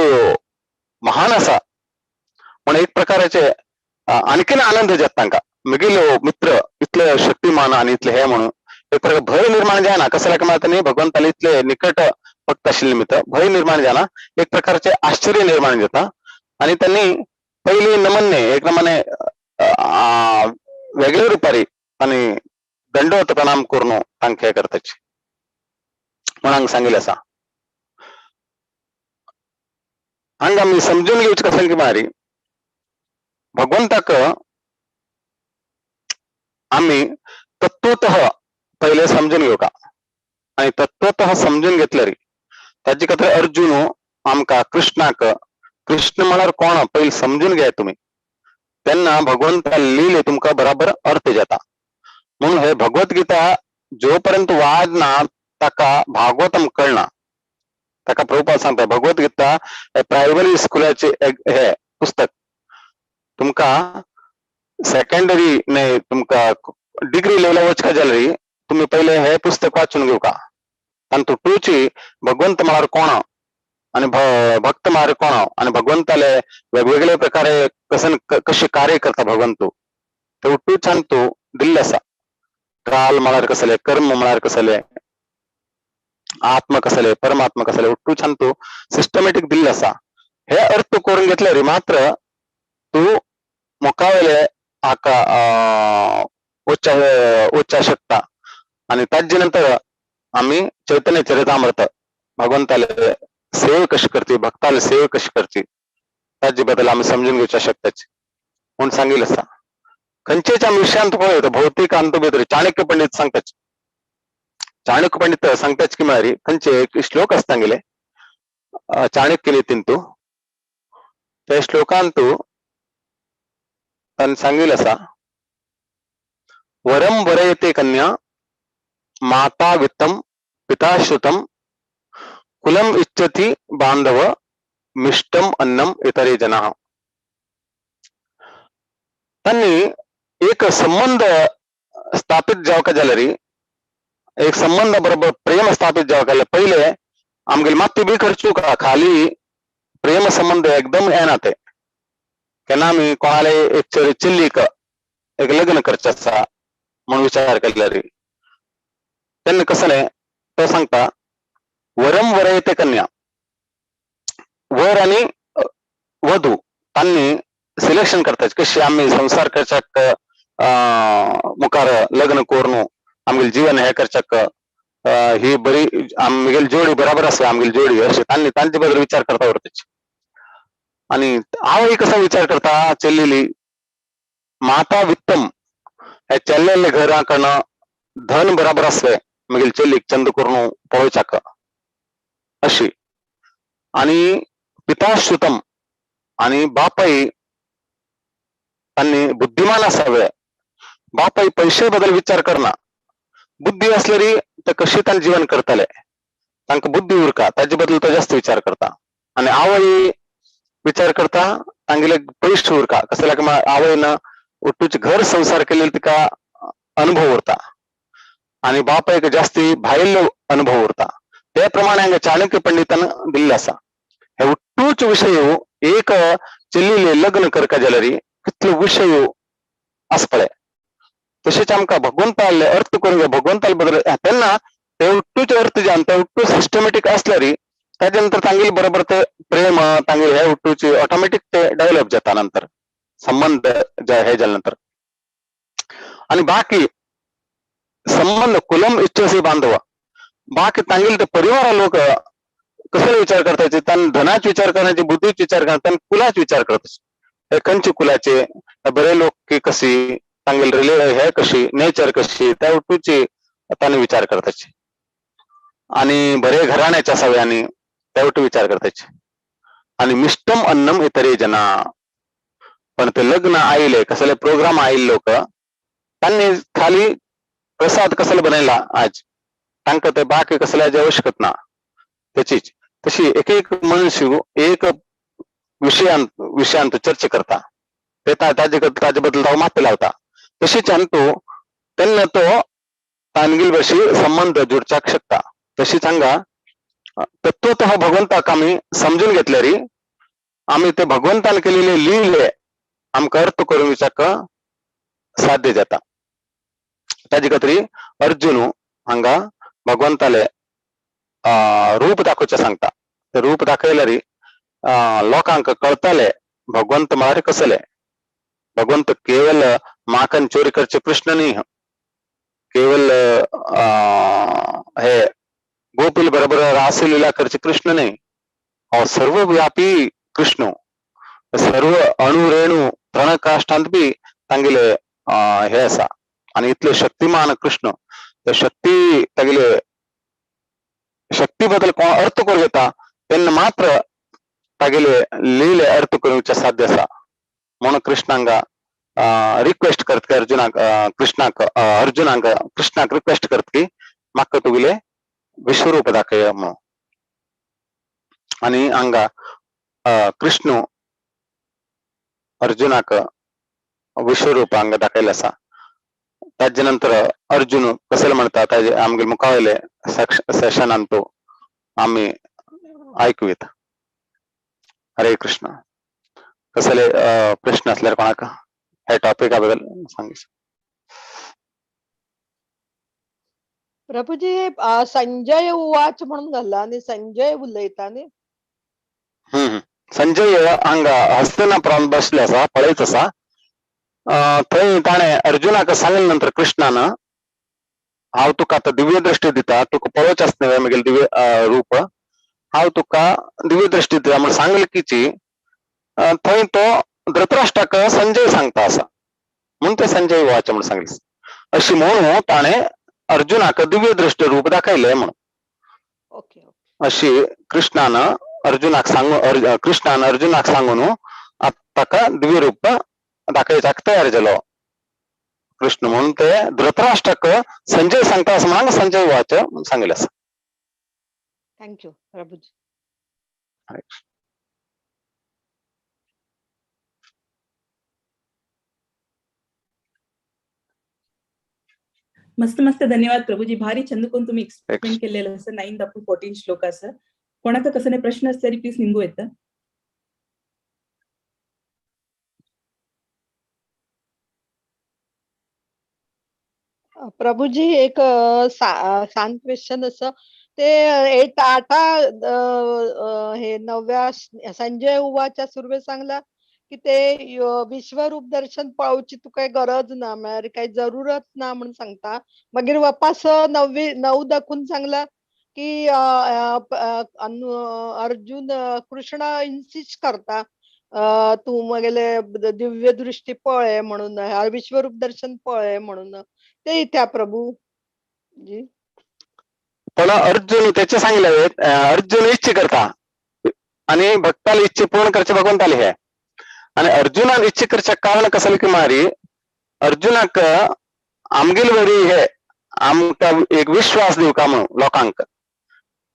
महान आसा पण एक प्रकारचे आणखीन आनंद जाता तांकां मगेलो मित्र इतले शक्तिमान आणि इतले हे म्हणून एक प्रकार भय निर्माण जायना कसं म्हणता न्ही भगवंताला इतले निकट भक्त आशिल्ले निमित्त भय निर्माण जायना एक प्रकारचे आश्चर्य निर्माण जाता आणि त्यांनी पहिले नमन्ने एक नमने वेगळे रुपारी आणि दंडवत प्रणाम करून तांक हे करताची म्हणून हांगा सांगिल्लें आसा. हांगा आमी समजून घेवचें कशें की मारी भगवंताक आमी तत्वतः पहिले समजून घेवका आणि तत्वतः समजून घेतल्यार ताजे खातीर अर्जुन आमकां कृष्णाक कृष्ण म्हळ्यार कोण पहिले समजून घे तुम्ही तेन्ना भगवंता लिहिले तुमकां बराबर अर्थ जाता. म्हणून हे भगवद्गीता जोपर्यंत वाचना ताका भागवतम कळना. ताका प्रभुपाद सांगता भगवद्गीता हे प्रायमरी स्कुलाचे हे पुस्तक तुमकां सेकंडरी ने तुमकां डिग्री लेवला वचका जाल्यार तुम्ही पहिले हे पुस्तक वाचून घेवका आणि तुटूची भगवंत म्हळ्यार कोण आणि भक्त म्हळ्यार कोण आणि भगवंताले वेगवेगळे प्रकारे कशे कार्य करता भगवंत ते उठूच्यान तू दिल्ले आसा. काल म्हळ्यार कसले, कर्म म्हळ्यार कसले, आत्मा कसले, परमात्मा कसले उठूच्यान तू सिस्टमॅटिक दिल्ले आसा. हे अर्थ करून घेतल्यार मात्र तू मुखावेले हाका उच्चा शकता. आणि ताजे नंतर आम्ही चैतन्य चरितामृत भगवंताले सेव कशी करची, भक्ताले सेव कशी करची ताजे बद्दल आम्ही समजून घेवच्या शकताची म्हणून सांगितलं आसा. खंयचेच्या विषयांत पळय भौतिक अंत भितर चाणक्य पंडित सांगताच. चाणक्य पंडित सांगताच की म्हळ्यार खंयचे एक श्लोक आसता गेले चाणक्य नीतींतू त्या श्लोकांतू ताणें सांगिल्लें आसा वरम वरयते कन्या माता वित्तम पिता श्रुतम कुलम इच्छति बांधव मिष्टम अन्नम इतरे जना. त्यांनी एक संबंध स्थापित जावका जाल्यार एक संबंध बरोबर प्रेम स्थापित जावका जाल्यार पहिले आमगेली माती बी करच्यो का खाली प्रेम संबंध एकदम येना ते केन्ना आमी कोणाले एक चिल्लीक एक लग्न करचें आसा म्हणून विचार केल्यार तेन्ना कसले तो सांगता वरम वरयते कन्या वर आणि वधू तांणी सिलेक्शन करतात कशी आम्ही संसार करच्याक मुखार लग्न करून आमगेले जीवन हे करच्याक ही बरी आमगेली जोडी बराबर आसा आमगेली जोडी अशी तांणी तांचे बद्दल विचार करता उरताची. आणि आवय कसा विचार करता चेल्लेली माता वित्तम हे चेल्लेले घराकडनं धन बराबर आसले मगेल चेल्लीक चंद करून पळोवच्याक अशी. आणि पिता श्रुतम आणि बापाई तांणी बुद्धिमान असावे. बापाई पैसे बद्दल विचार करना बुद्धी असलेली तर कशी तांणे जीवन करतले तांकां बुद्धी उरका ताजे बद्दल तो जास्त विचार करता. आणि आवय विचार करता तांगेले पयशे उरका कसले की आवयन उठूचे घर संसार केलेले तिका अनुभव उरता आणि बापायक जास्ती भायल्लो अनुभव उरता. त्या प्रमाणे हांगा चाणक्य पंडितान दिल्ले आसा. हे उठूच विषय एक चेल्लीले लग्न करका जाल्यार कितले विषय आसपळे तशेंच आमकां भगवंताले अर्थ करून भगवंता बद्दल तेन्ना ते उठूचे अर्थ जे ते उठू सिस्टमॅटिक असल्यार ताजे नंतर तांगेले बरोबर ते प्रेम तांगेले हे उठूचे ऑटोमॅटिक ते डेव्हलप जाता नंतर संबंध हे जाल्या नंतर. आणि बाकी संबंध कुलम इच्छसी बांधव बाकी तांगेले ते परिवार लोक कसले विचार करताचे तांणी धनाच विचार करण्याचे बुद्धीच विचार करता तांणी कुलाच विचार करताचे. हे खंयचे कुलाचे बरे लोक की कशी तांगेले हे कशी नेचर कशी त्या उठूची तांणी विचार करताचे. आणि बरे घराण्याच्या सगळ्यांनी त्या उठू विचार करताचे. आणि मिष्टम अन्नम इतरे जना पण ते लग्न आयले कसले प्रोग्राम आयले लोक तांणी खाली प्रसाद कसले बनयला आज तांकां ते बाकी कसल्याची आवश्यकता ना त्याचीच. तशी एक एक मनुष्य एक विषयांत चर्चा करता ते ताजे बद्दल तो मात लावता तशीच तो तेन्ना तो तांगेल बशी संबंध जोडच्याक शकता. तशीच हांगा तत्वतः भगवंताक आमी समजून घेतल्यार आमी ते भगवंतान केलेले लिहिले आमकां अर्थ करून विचारक साध्य जाता. ताजे खातीर अर्जुन हांगा भगवंताले रूप दाखोवचें सांगता. ते रूप दाखयल्यार लोकांक कळतले भगवंत म्हळ्यार कसले. भगवंत केवल माकन चोरी करचे कृष्ण न्ही केवळ हे गोपील बरोबर रासलीला करचे कृष्ण नाही, सर्वव्यापी कृष्ण, सर्व अणुरेणू तृणकाष्ठांत बी तांगेले हे असा. आणि इथले शक्तिमान कृष्ण त्या शक्ती तागेले शक्ती बद्दल कोण अर्थ करू घेता त्यांना मात्र तागेले लिहिले अर्थ करूचे साध्य असा. म्हणून कृष्णांगा रिक्वेस्ट करत की अर्जुनाक अर्जुनांक कृष्णाक रिक्वेस्ट करत की म्हाका तुगेले विश्वरूप दाखय म्हणून. आणि हांगा कृष्ण अर्जुनाक विश्वरूप हांगा दाखयलें आसा. ताजे नंतर अर्जुन कसले म्हणता ताजे आमगे मुखावयले सेशनान तो आम्ही ऐकूयात. हरे कृष्ण. कसले प्रश्न असल्यार कोणाक हे टॉपिका बद्दल सांगीस. प्रभूजी संजय उवाच म्हणून घाला आणि संजय उलयता न्ही. संजय हांगा हस्तिनापुरांत बसले आसा, पळयत आसा. थंय ताणें अर्जुनाक सांगले नंतर कृष्णान हांव तुका आतां दिव्य दृश्टी दिता, तुका पळोवचें आसता न्हय म्हगेलें दिव्य रूप, हांव तुका दिव्य दृश्टी दिता म्हण सांगले कीची थंय तो धृतराष्ट्राक संजय सांगता आसा म्हणून ते संजय वाच म्हणून सांगले. अशी म्हणून ताणें अर्जुनाक दिव्य दृश्टी रूप दाखयलें म्हणून. ओके. अशी कृष्णान अर्जुनाक सांगून ताका दिव्य रूप दाखयच्याक तयार जालो कृष्ण. म्हणून ते धृतराष्ट्राक संजय सांगता असं म्हणून संजय वाच सांगले आसा. थँक्यू प्रभूजी. मस्त मस्त धन्यवाद प्रभूजी. भारी चंद कोण तुम्ही एक्सप्लेन केलेलं असं 9 up to 14 श्लोक असं. कोणाका कसं नाही प्रश्न असल्यारी प्लीज निघू येतं. प्रभूजी एक शांत क्वेश्चन असं ते 8 हे 9व्या संजय उवाच्या सुरवे सांगला की ते विश्वरूप दर्शन पळोवची तुका गरज ना, म्हळ्यार काही जरूरत ना म्हणून सांगता. मागीर वापस 9 दाखवून सांगला की अर्जुन कृष्ण इन्सिस्ट करता तू मगेले दिव्य दृष्टी पळय म्हणून, विश्वरूप दर्शन पळय म्हणून. ते त्या प्रभू जी पण अर्जुन त्याचे सांगले अर्जुन इच्छा करता आणि भक्ताला इच्छा पूर्ण करचे भगवंताले हे. आणि अर्जुनान इच्छा करच्या कारण कसं की मारी अर्जुनाक आमगेल वरी हे आमका एक विश्वास देऊ का म्हणून लोकांक.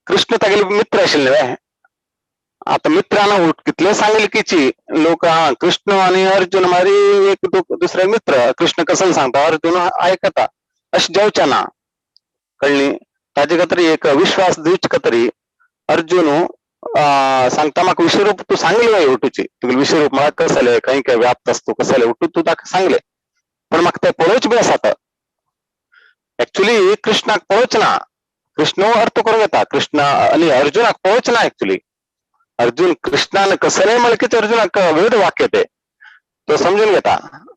कृष्ण तागेले मित्र आशिल्ले. आता मित्रांना कितले सांगले कीची लोक कृष्ण आणि अर्जुन मारी एक दुसरे मित्र. कृष्ण कसं सांगता अर्जुन ऐकता अशी जेवच्या ना कळली. ताजे खातीर एक विश्वास दिवचे खातीर अर्जुन सांगता म्हाका विश्वरूप तू सांगले उठूची तुगे विश्वरूप म्हाका कसले खंय खंय व्याप्त असतो कसले उठू तू ताका सांगले. पण म्हाका ते पळोवचे बी आसात. ऍक्च्युली कृष्णाक पळोवचे ना, कृष्ण अर्थ करून येता कृष्ण आणि अर्जुनाक पळोवचे ना. ऍक्च्युली अर्जुन कृष्णान कसले म्हणकीच अर्जुनाक विविध वाक्य ते तो समजून घेता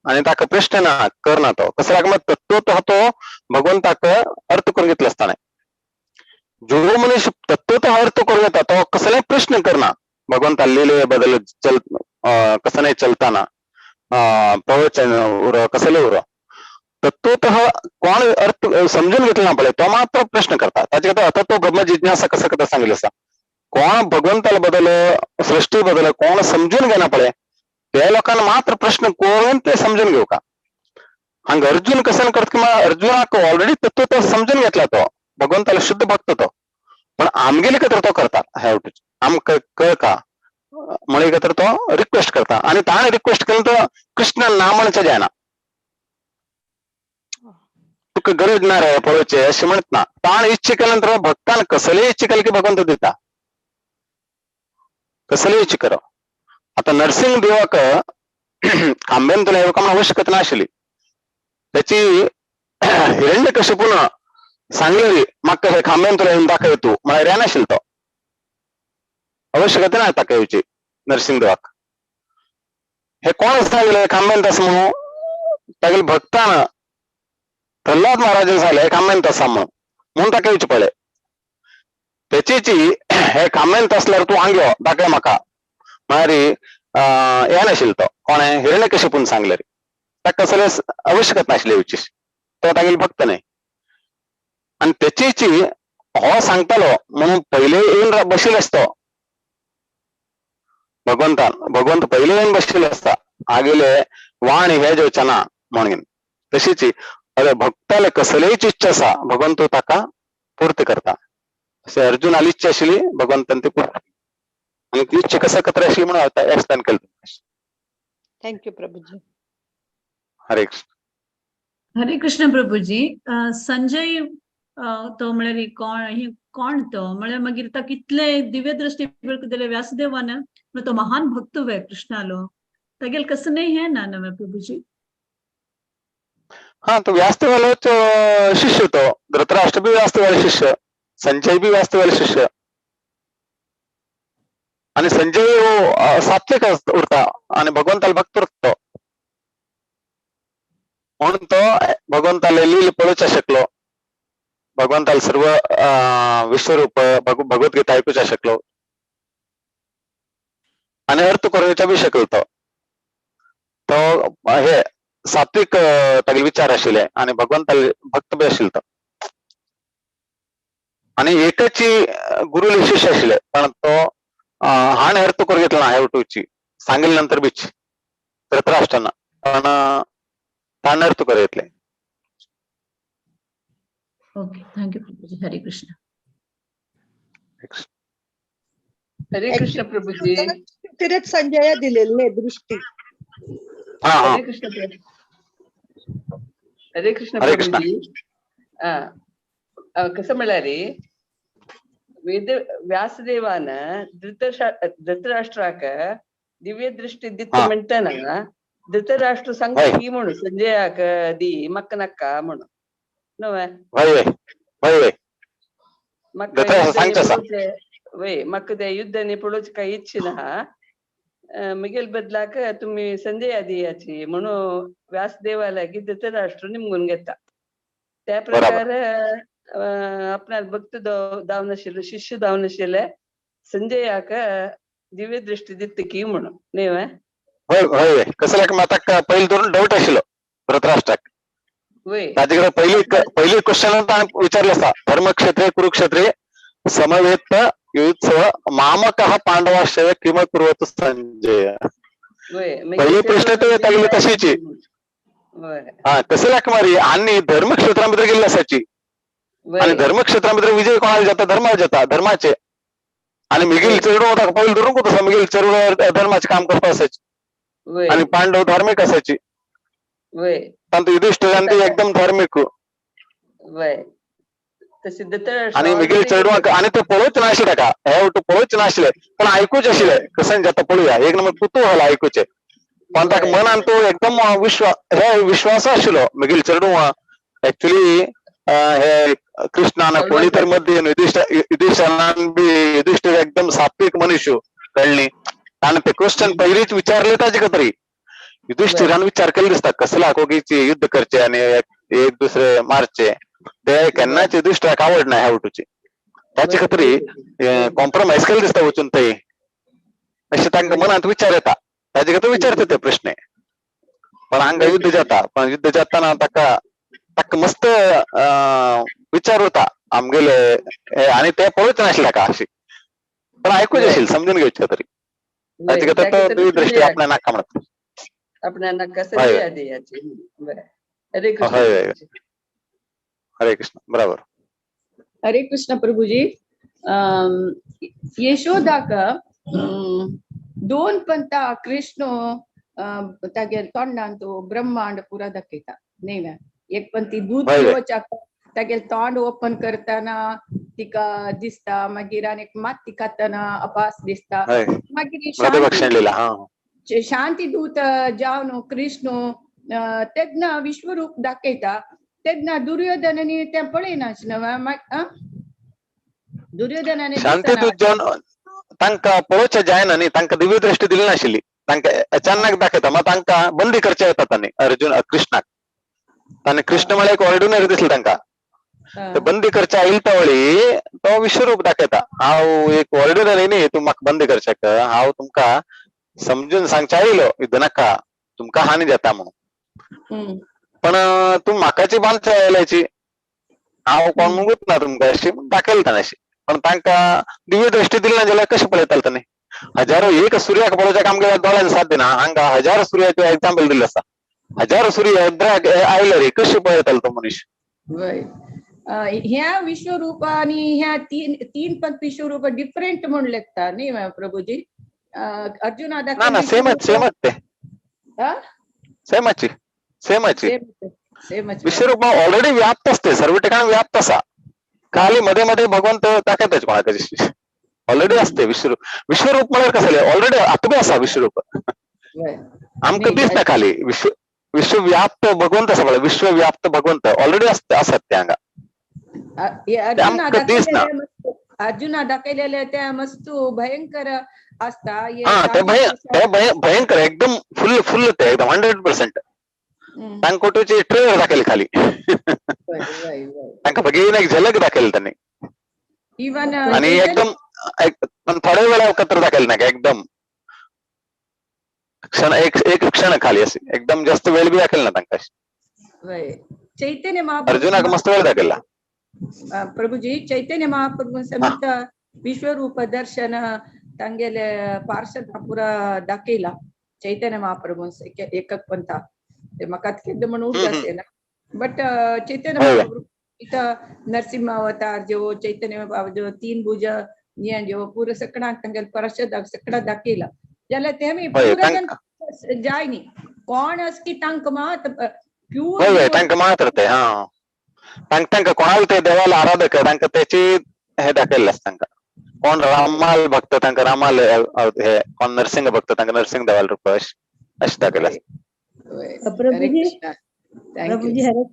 आणि ताका प्रश्न ना करना. तो कसल्याक मग तत्व तो भगवंताक अर्थ करून घेतला असताना जो मनीस तत्व अर्थ करून येता तो कसले प्रश्न करना. भगवंता लिले बदल कसं नाही चलताना प्रवचन उर कसले उर तत्वतः कोण अर्थ समजून घेतला पडे तो मात्र प्रश्न करता. ताचे आता तो ब्रह्म जिज्ञासा कसं कथा सांगितलं असा. कोण भगवंताला बदल सृष्टी बदल कोण समजून घेना पडे त्या लोकांना मात्र प्रश्न करून ते समजून घेऊ का. हंग अर्जुन कसं करत की मग अर्जुनाक ऑलरेडी तत्व तो समजून घेतला तो भगवंताला शुद्ध भक्त तो. पण आमगेले कतर तो करता हॅव टू आम कळ का म्हणे कतर तो रिक्वेस्ट करता आणि ताणे रिक्वेस्ट केलं तर कृष्ण नामणचं जायना तुका गरज ना रे पळोवचे असे म्हणत ना. ताण इच्छे केल्यानंतर भक्तान कसले इच्छे केले की भगवंत दिता कसले इच्छे करो. आता नरसिंह देवाक खांब्यान येवका म्हणून आवश्यकता नाशिल्ली. त्याची हिरण्यकशिपून सांगलेली म्हाका हे खांब्यान तुला येऊन दाखय तू म्हळ्यार येनाशिल्लो तो. आवश्यकता ना ताका येवची नरसिंह देवाक. हे कोण सांगले खांब्यान तसं म्हणून तागेले भक्तान प्रल्हाद महाराज झाले कामेंत असा म्हणून ताका येवचे पडले त्याची हे कामेंत असल्यावर तू हांग्यो दाखय म्हाका म्हळ्यार हे नाशिल्लो तो कोणे हिरण्यकशिपून सांगले रे ताका कसले आवश्यकता नाशिल्ली येवची तो तागेले भक्त न्हय आणि त्याची हो सांगतालो म्हणून पहिले येऊन बशिल्लो असतो भगवंत पहिले येऊन बशिल्लो असता आगेले वाण हे जेवचना म्हणून तशीच भक्ताले कसलेच इच्छा आसा भगवंत ताका पूर्ती करता असे अर्जुनाली इच्छा आशिल्ली भगवंतान ती पूर्ण आणि ती इच्छा कसं कत्र आशिल्ली म्हणून एक्सप्लेन केलं थँक्यू प्रभूजी. हरे कृष्ण. हरे कृष्ण प्रभूजी. संजय तो म्हळ्यार कोण तो म्हळ्यार मागीर ताका इतले दिव्य दृश्टी दिले व्यासदेवान तो महान भक्त वे कृष्णालो तागेल कसं नाही हे ना नवे प्रभूजी. हा तो व्यासदेवालो शिष्य तो धृतराष्ट्र बी व्यासदेवाले शिष्य संजय बी व्यासदेवाले शिष्य आणि संजय सात्विक उरता आणि भगवंताला भक्त उरतो म्हणून तो भगवंताला लील पळूचा शकलो भगवंताला सर्व विश्वरूप भगवद्गीता ऐकूचा शकलो आणि अर्थ करूचा बी शकलो तो हे सात्विक तागेले विचार आशिल्ले आणि भगवंताला भक्त बी आशिल्लो आणि एकची गुरुले शिष्य आशिल्ले पण तो हाणे अर्थ करून घेतला ना हेवटूची सांगितले नंतर बीच धृतराष्ट्रांना पण ताण अर्थ करून घेतले. Okay thank you Prabhuji. हरे कृष्ण. हरे कृष्ण प्रभूजी. तिरेच संजया दिलेले दृष्टी. हरे कृष्ण प्रभू. हरे कृष्ण प्रभूजी. कसं म्हणला रे व्यासदेवान धृतराष्ट्राक दिव्य दृष्टी दिता म्हणताना धृतराष्ट्र सांगता की म्हणून संजयाक दी मक्क नक्का म्हणून मक्क ते युद्ध पळोवचे काही इच्छिना मगेल बदलाक तुम्ही संजया दियाची म्हणून व्यासदेवाला की धृतराष्ट्र निमगून घेता त्या प्रकार आपणाला भक्त दावन आशिल्लो शिष्य दावन आशिल्ले संजयाक दिव्य दृष्टी दिता की म्हणून न्ही होय कसल्याक म्हाका पयली धरून डाऊट आशिल्लो धृतराष्ट्राक ताजे कडेन पहिली क्वेश्चन विचारले आसा धर्मक्षेत्रे कुरुक्षेत्रे समवेत युत्सव मामकः पांडवाश्रय किम कुर्वत संजय पहिली प्रश्न तर तागेली तशीची हा कसल्याक मारी आणि धर्मक्षेत्रामध्ये गेल्ली आसाची आणि धर्मक्षेत्रामध्ये विजय कोणाला जाता धर्माला जाता धर्माचे आणि मिगील चेडू होता पहिले धरून होत असा मिगील चेडू धर्माचे काम करता असायचे आणि पांडव धार्मिक असायची पण युधिष्ठिरान ती एकदम धार्मिक आणि मिगील चेडू आणि ते पळूच नाशिले का हे पळूच नाशिले पण ऐकूच आशिले कसं जाता पळूया एक नंबर कुतूहल ऐकूचे पण ताका मनान तो एकदम विश्वास आशिलो मिगील चेडू ऍक्च्युली हे कृष्णान कोणी तर मध्ये युधिष्ठिर एकदम सात्विक मनुष्य कळली आणि ते क्वेश्चन पहिलीच विचारले ताजे तरी युधिष्ठिरान विचार केले दिसता कसला कोगीची युद्ध करचे आणि एक दुसरे मारचे ते केन्नाच युधिष्ठिराक आवड नाही हेवटूची त्याची तरी कॉम्प्रोमाइज केले दिसता वचून ते असे तांकां मनात विचार येता ताजे विचारते ते प्रश्न पण हांगा युद्ध जाता पण युद्ध जाताना ताका मस्त विचार होता आमगेले आणि ते पळूच नाशिला का अशी पण ऐकूच असेल समजून घेवचे तरी ताची दृष्टी आपल्या नाका म्हणत आपल्या नाका संजया दियाची. हरे कृष्ण. हरे कृष्ण. बरोबर. हरे कृष्ण प्रभूजी. यशोदाक दोन पंता कृष्ण तागेर तोंडान तो ब्रह्मांड पुरा दाखयता न्ही एक पण ती दूध पिवच्या तागेले तोंड ओपन करताना तिका दिसता मागीर आनीक मात ती खाताना अपास दिसता मागीर शांती दूत जावन कृष्ण तेन्ना विश्वरूप दाखयता तेन्ना दुर्योधनाने ते पळयनाशिल्लें दुर्योधनाने शांती दूत जावन तांकां पळोवचें जायना न्ही तांकां दिव्य दृष्टी दिली नाशिल्ली तांकां अचानक दाखयता मग तांकां बंदी करचे येता तांणी अर्जुन कृष्णाक ताने कृष्ण मला एक ऑर्डिनरी दिसलं तांकां ते बंदी करच्या आयल्या वळी तो विश्वरूप दाखयता हांव एक ऑर्डिनरी न्ही तूं म्हाका बंदी करच्याक हांव तुमकां समजून सांगच्या आयलो युद्ध नाका तुमकां हानी जाता म्हणून पण तूं म्हाकाची बांदच्या आयल्याची हांव कोण मुगूत ना तुमकां अशी दाखयली ताणें अशी पण तांकां दिव्य दृश्टी दिली ना जाल्यार कशें पळयताले तांणी हजारो एक सूर्याक पळोवच्याक आमच्या दोळ्यान साध्य ना हांगा हजारो सूर्याचें एक्झाम्पल दिल्लें आसा हजारो सूर्य आयले रे कशें पळयतालो तो मनीस वय ह्या विश्वरूप आणि ह्या तीन पण विश्वरूप डिफरंट म्हणून लेखता न्ही प्रभूजी अर्जुना ना ना सेमच ते सेमच विश्वरूप ऑलरेडी व्याप्त असते सर्व ठिकाणी व्याप्त असा खाली मध्ये मध्ये भगवंत दाखवताच कोणाकडे ऑलरेडी असते विश्वरूप म्हळ्यार कसले ऑलरेडी आतून असा विश्वरूप आमकां दिसना खाली विश्वव्याप्त भगवंत आसा पळय विश्वव्याप्त भगवंत ऑलरेडी असतात ते हांगा आमकां दिसना अर्जुना दाखयलेले ते मस्त भयंकर असता ते भयंकर एकदम फुल ते एकदम 100% तांकोटूची ट्रेलर दाखयली खाली तांकां बेगीन एक झलक दाखयली तांणी इवन आणि एकदम थोड्या वेळा एकत्र दाखयली नाका एकदम क्षण एक क्षण खाली अशी एकदम जास्त वेळ बी दाखयली ना तांकां चैतन्य अर्जुनाक मस्त वेळ दाखयला प्रभुजी चैतन्य महाप्रभू समेत विश्वरूप दर्शन तांगेले पार्षद पुरा दाखयला चैतन्य महाप्रभू एकक पंथा ते म्हाका केद्द म्हणून उरते ना बट चैतन्य महाप्रभू इथं नरसिंह अवतार जो चैतन्य बाबा जो 3 भुज ये जो पूरा सकड़ा तांगेले पार्षद सकड़ा दाखयला जाल्यार तेमी पूरा जाय न्ही कोण असकी तांकां मात प्यूर तांकां मात्र ते तांकां कोणाला ते देवाला आराधक तांकां त्याची हे दाखयल्लें आसता तांकां कोण रामाल भक्त तांकां रामाल हे कोण नरसिंह भक्त तांकां नरसिंह देवाल रूप अशें दाखयल्लें आसता प्रभुजी हरे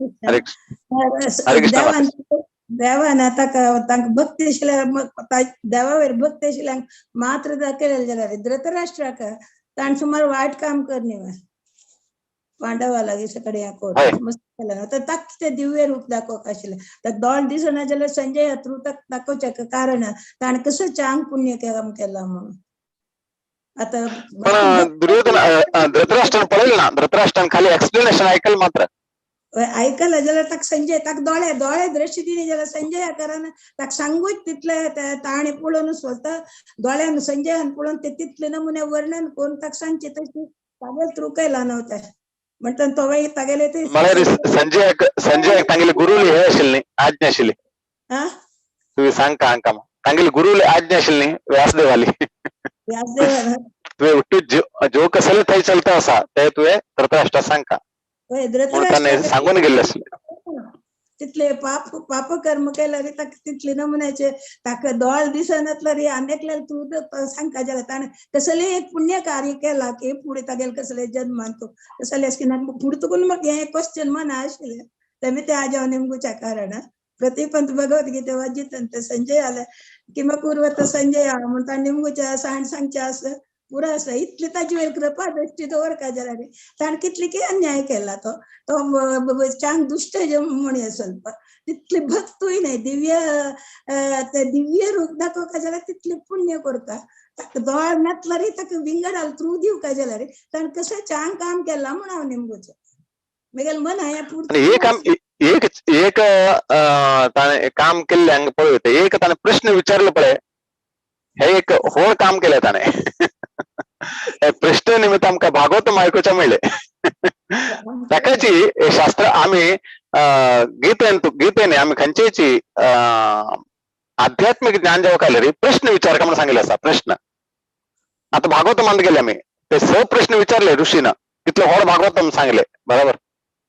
कृष्ण देवान ताका भक्ती आशिल्ल्या देवा वयर भक्ती आशिल्ल्यांक मात्र दाखयलें जाल्यार धृतराष्ट्राक ताणें सुमार वायट काम करनी पांडवा लागीं सकड हें कोर मस्त केलें तर ताका तें दिव्य रूप दाखोवप आशिल्लें तर दोळ दिसना जाल्यार संजय थ्रू दाखोवचें कारण ताणें कसो चांग पुण्य काम केला म्हणून आता पण दुर्योधन धृतराष्ट्रान पळयलें ना धृतराष्ट्रान खाली एक्सप्लेनेशन आयकल मात्र ऐकलं जाल्यार ताका संजय ताका दोळे दृश्य दिली जाल्यार संजय कारण ताका सांगूच तितले ताणे पळोवन स्वता दोळ्यान संजयान पळोवन ते तितले नमुने वर्णन करून ताका सांगचे तशी तागेल थ्रू केला नव्हता म्हणटा तो तागेले ते संजय तांगेले गुरुली हे आशिल्ली आज्ञा आशिल्ली तुवें सांगता हांकां तांगेली गुरुली आज्ञा आशिल्ली व्यासदेवाली तुवें जो कसले थंय चलता आसा ते तुवें धृतराष्ट्रा सांगता सांगून गेल्ले आसले तितले पाप कर्म केल्यार ताका तितले नमुन्याचे ताका दोळ दिसनातलो रे आनेकल्यार तूं सांगता जाल्यार ताणें कसले एक पुण्य कार्य केला की फुडें तागेले कसले जन्मान तो कसले फुडें तुकून म्हाका हें क्वेश्चन मना आशिल्लें तेमी ते आजाव निमगुच्या कारण प्रतिपंत भगवद्गीता वाजितंत संजय आले किंवा कुर्वत संजय म्हणटा निमगुच्या सांगचे आसा पुरा आसा इतली ताजी वयर कृपा दृश्टी दवरका जाल्यार ताणें कितली की अन्याय केला तो चांग दुश्ट म्हणी आसल तितली भक्तूय न्हय दिव्य रूप दाखोवका जाल्यार तितले पुण्य करता ताका दोळ नातला रे ताका विंगडाल थ्रू दिवका जाल्यार ताणें कसं चांग काम केला म्हण हांव निमगुचें म्हगेलें मन हांवें एक ताणें काम केल्लें हांगा पळय एक ताणें प्रश्न विचारलो पळय हे एक व्हड काम केलें ताणें प्रश्न निमित्त आमकां भागवतम आयकुचें मेळ्ळें ताकाची शास्त्र आमी गीतेन आमी खंयचेची आध्यात्मिक ज्ञान जेव्हा कायलें प्रश्न विचार म्हणून सांगिल्लें आसा प्रश्न आता भागवतमांत गेले आमी ते 6 प्रश्न विचारले ऋषीन तितले व्हड भागवतम सांगले बरोबर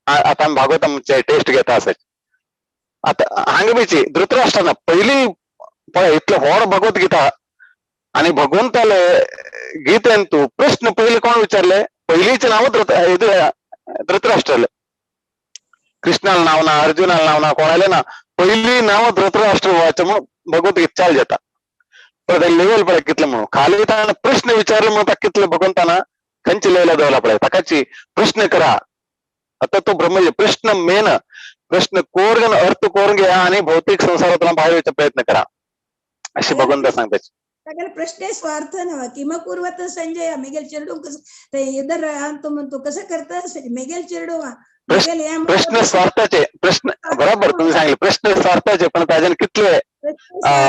आता आमी भागवतमचे टेस्ट घेता आसत आता हांगा बीची धृतराष्ट्रान पयली पळय इतलो व्हड भगवद्गीता आणि भगवंताले गीतेन तू प्रश्न पहिले कोण विचारले पहिलीचे नाव धृतराष्ट्राले कृष्णाला नाव ना अर्जुनाला नाव ना कोणाले ना पहिली नाव धृतराष्ट्र व्हायचं म्हणून भगवद्गीता चाल जाता पण लेवल पळय कितले म्हणून खाली ताणें प्रश्न विचारले म्हणून ताका कितले भगवंताना खंयचे लेवला दवरला पळय ताकाची प्रश्न करा आता तो ब्रह्म प्रश्न मेन प्रश्न कोरगन अर्थ कोरून घ्या आणि भौतिक संसारातून बाहेर यायचा प्रयत्न करा अशी भगवंत सांगतात. सगळे प्रश्न स्वार्थ नव्हा किंवा पूर्वत संजय मेगेल चिरडू कसं ते इधर तो म्हणतो कसं करतात मेगेल चिरडू प्रश्न स्वार्थाचे प्रश्न बरोबर तुम्ही सांगितले प्रश्न स्वार्थाचे पण त्याच्याने कितले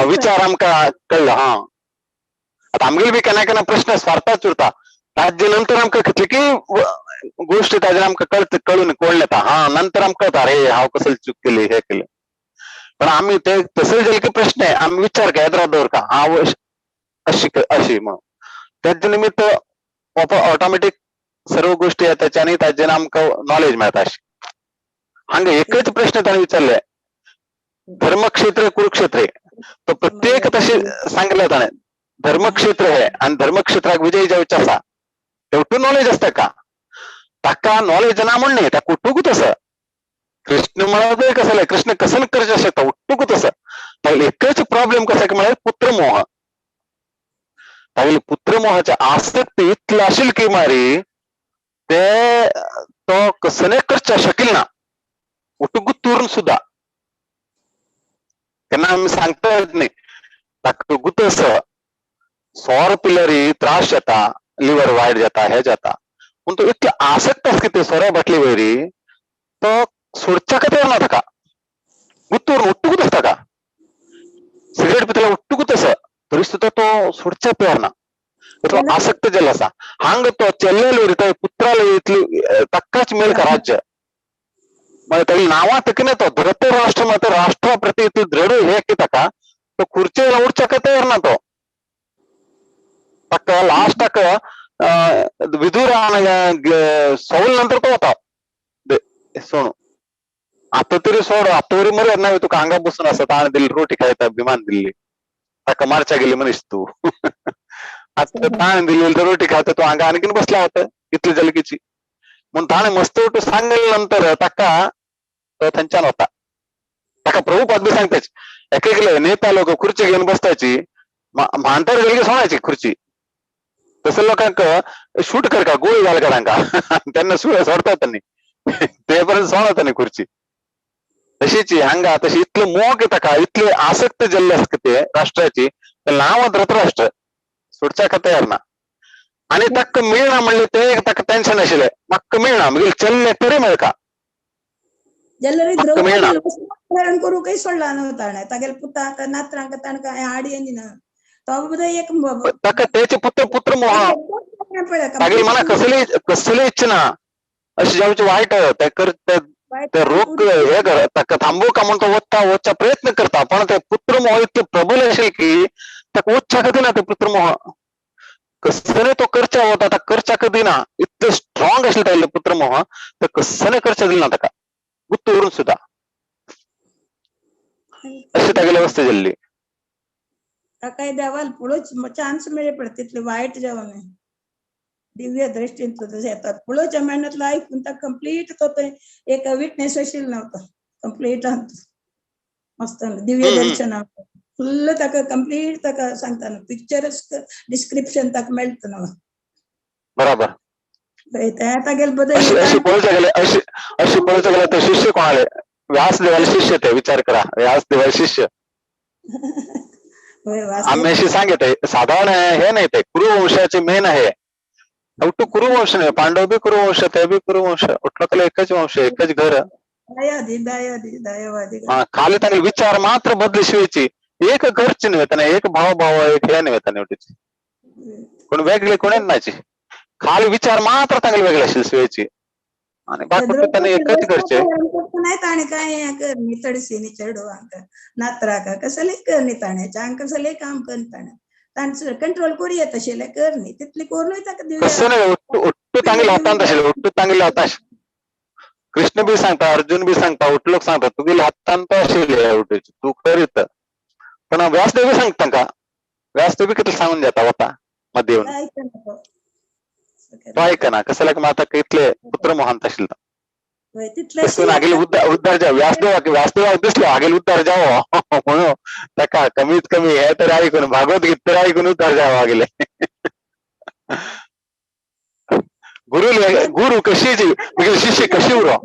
विचार आमका कळलं. हा आता आमगेल बी केन्ना केन्ना प्रश्न स्वार्थाच उरता ताजे नंतर आमकां कितली गोष्टी ताजेर आमकां कळून कळटा. हा नंतर आमकां कळटा अरे हांव कसली चूक केली हे केले पण आम्ही ते तसं झालं की प्रश्न आहे आम्ही विचार का येद्रा दवर का हा अशी मग त्याच्या निमित्त ऑटोमॅटिक सर्व गोष्टी आहेत त्याच्याने ताजेन आमकां नॉलेज मेळटा अशी. हांगा एकच प्रश्न ताणें विचारले धर्मक्षेत्र कुरुक्षेत्र तो प्रत्येक तसे सांगले ताणें धर्मक्षेत्र हे आणि धर्मक्षेत्राक विजय जावचे आसा तेवढं नॉलेज असतं का ताका नॉलेज ना म्हणणे त्या कुठूक तसं कृष्ण म्हणत कसं कृष्ण कसं करचे शकता उठूक तसं तागेले एकच प्रॉब्लेम कसा की म्हळ्यार पुत्रमोह तागेले पुत्रमोहाचे आसक्ती इतली आशिल्ली की मारी ते तो कसं करचे शकील ना उठूक तुरून सुद्धा केन्ना आमी सांगतात न्ही ताका गुतस 100 पिलरी त्रास जाता लिव्हर वायट जाता हे जाता पण तो इतलो आसक्त आसा की ते सोऱ्या बाटली वयरी तो सोडच्या कथा ना ताका गुत्तूर उट्टूकूच आसता ताका सिगरेट पितला उट्टूकूच आसा तरी सुद्धा तो सोडच्या तयार ना इतलो आसक्त जाल्लो आसा. हांग तो चेल्लेलो वयता पुत्राला इतली ताकाच मेल का राज्य म्हणजे तागे नांवां तकने तो धृतराष्ट्र मात्र राष्ट्रा प्रती इतलो दृढ हे की ताका तो खुर्चेर उठच्या तयार ना तो ताका लास्टाक विदूर सौल नंतर तो होता सोणू आता तरी सोड आता वरी मर्याद नाही तुका हांगा बसून आसा ताणे दिल्ली रोटी खायता भिमान दिल्ली ताका मारच्या गेली मनीस तू आता ताणे दिल्ली रोटी खाता तू हांगा आणखीन बसला होता इतली जलकीची म्हणून ताणे मस्त उठून सांगले नंतर ताका तो थंच्यान होता ताका प्रभुपाद बी सांगताच एक एक नेता लोक खुर्ची घेऊन बसताची म्हांतर गेली सोडायची खुर्ची तसं लोकांक शूट कर का गोळी घाल का तांकां त्यांना सोडतात त्यांनी ते पर्यंत सोडतात त्यांनी खुर्ची तशीची हांगा तशी इतलं मोह की ताका इतले आसक्त जाल्ले आसता ते राष्ट्राची नांव धृतराष्ट्र सोडच्या का तयार ना आणि ताका मिळना म्हणले ते ताका टेन्शन आशिल्लें म्हाका मिळना म्हणजे चल्ले तरी मेळका द्रौपदी करू काही सोडला नव्हता तागेल पुताक नात्रांक ताणका हाडी येनी ना तो एक ताका तेचे पुत्र मोह तागेली मना कसली इच्छा ना अशी जावचे वाईट ते रोग हे कर ताका थांबवू का म्हणून तो वचचा प्रयत्न करता पण ते पुत्र मोह इतके प्रबल असेल की ताका वचच्या कधी ना ते पुत्र मोह कसने तो करचा होता ताका करचा कधी ना इतके स्ट्रॉंग असेल तागेले पुत्र मोह तर कसने करचा दिल ना ताका गुत्तूरून सुद्धा अशी तागेली अवस्था जाल्ली काय देवाल पुढोच चान्स मिळे पडत तिथले वाईट जेवण दिव्य दृष्टीन येतात पुढोच्या मेहनतला ऐकून तर कम्प्लीट तो एक विटनेस असेल नव्हता कम्प्लीट मस्त दिव्य दर्शन फुल्ल ताका कम्प्लीट ताका सांगता पिक्चरच डिस्क्रिप्शन ताका मेळटा ना बरोबर तागेल बदल अशी पळोवचा गेल्यार ते शिष्य कोणाले व्यासदेवाले शिष्य ते विचार करा व्यासदेवाले शिष्य आम्ही अशी सांगत साधारण हे नाही ते कुरुवंशाचे मेन आहे उठू कुरुवंश नाही पांडव बी कुरुवंश ते बी कुरुवंश उठलं कला एकच वंश एकच घर खाली तांगे विचार मात्र बदली शिवायची एक घरची नव्हे त्याने एक भाव एक हे नव्हे त्याने उठीची कोण वेगळे कोणी नाची खाली विचार मात्र तांगे वेगळे असेल शिवायची आणि बाकी त्याने एकच घरचे नाही ताणे काय करणी तडसीनी चढो अंक नात्रा कसले करणी ताण्याच्या अंक कसले काम करणी ताणे कंट्रोल करूया तशेले करणी तिथली कोरलोय कसं नाही उठ्ठू तांगे लावता तसे उठ्ठू तांगे लावता कृष्ण बी सांगता अर्जुन बी सांगता उठलोक सांगता तुगे हातान तो असेल उठायची तू करीत पण व्यासदेवी सांगता का व्यासदेवी किती सांगून जाता होता मध्ये येऊन तो ऐका ना कसं लाग आता इथले पुत्र मोहन तशील आगेल उद्धार जाव व्यासदेवा दिसलो आगेल उद्धार जावो म्हणून ताका कमीत कमी हे तरी ऐकून भागवत गीत तरी ऐकून उद्धार जावो आगेले गुरु कशी म्हणजे शिष्य कशी उरो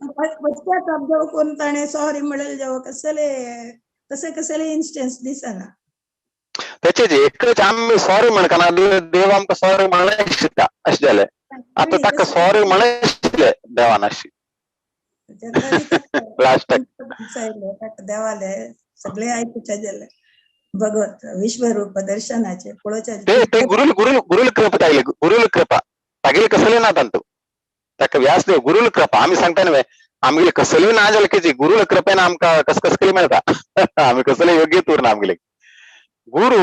पश्चाताप जेव्हा कोण ताणे सॉरी म्हणेल जेव्हा कसले इन्स्टन्स दिसना. त्याचे एकच आम्ही सॉरी म्हणकना देव आमकां सॉरी म्हणाय शिकता अशें जालें. आता ताका सॉरी म्हणाय शिकले देवान अशी लास्टाक देवाले सगळे आयकुचे जाले भगवत विश्वरूप दर्शनाचे पळोवचे ते गुरुल कृपा तागेली गुरुल कृपा तागेली कसली ना तांतू ताका व्यासदेव गुरुल कृपा आम्ही सांगता न्हय आमगेली कसली ना जाल्यार कितें गुरुल कृपेन आमकां कसली मेळटा आमी कसले योग्य उरना आमगेले गुरु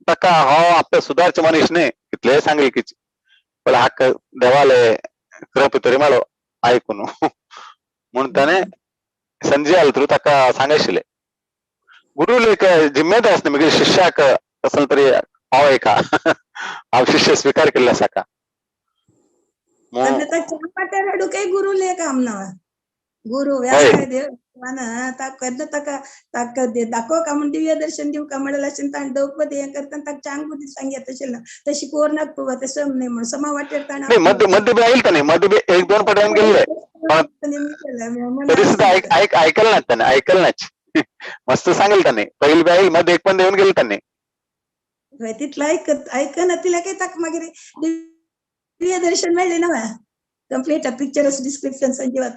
ताका हांव आपले सुदारचे मनीस न्ही कितलेय सांगले की पण हाक देवाले कृप तरी मेळो आयकून म्हणून ताणें संजय थ्रू ताका सांगायशिल्ले गुरुल एक जिम्मेदार आसता म्हगे शिष्याक कसलो तरी हांव एका हांव शिष्य स्वीकार केल्लो आसा का रडू काही गुरु ले काम ना गुरु व्यास देव दाखव का म्हण दिव्य दर्शन दिव का म्हणलं असेल ताण द्रौपदी हे करता ताका चांग बुद्धी सांगत असेल ना तशी कोर नाक तुवा ते सम नाही म्हणून समा वाटेर ताण मध्य बी आयिल ताणे मध्य बी एक दोन पट येऊन गेले तरी सुद्धा ऐकलं ना त्याने ऐकलं नाच मस्त सांगेल त्याने पहिली बी आयिल मध्ये एक पण येऊन गेले त्याने तिथलं ऐकन तिला काही ताक मागे दिव्य दर्शन मेळ्ळे ना complete a picture's description संजीवात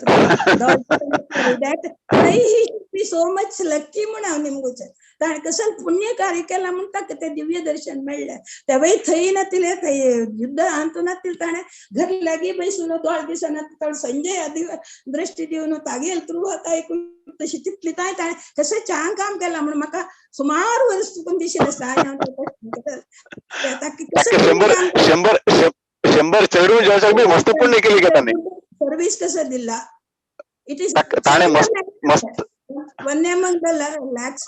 so much lucky म्हणून हांव निमगोचे ताणे कसं पुण्य कार्य केला म्हणटा ते दिव्य दर्शन मेळ्ळें तेव्हाय थंय ना तिले थंय युद्ध अंतुना तिले ताणे घर लागी बैसून 2 दिसांना संजय आदी दृष्टी दिवन तागेल थ्रू आता ऐकून तशी तितली ताणे कसं छान काम केला म्हणून म्हाका सुमार वर्स चुकून दिशिल्लें शंभर चढून जेवच्याक बी मस्त पुण्य केली का ताणे सर्विस कसं दिला इट इज ताणे मस्त वन्य मग लॅक्स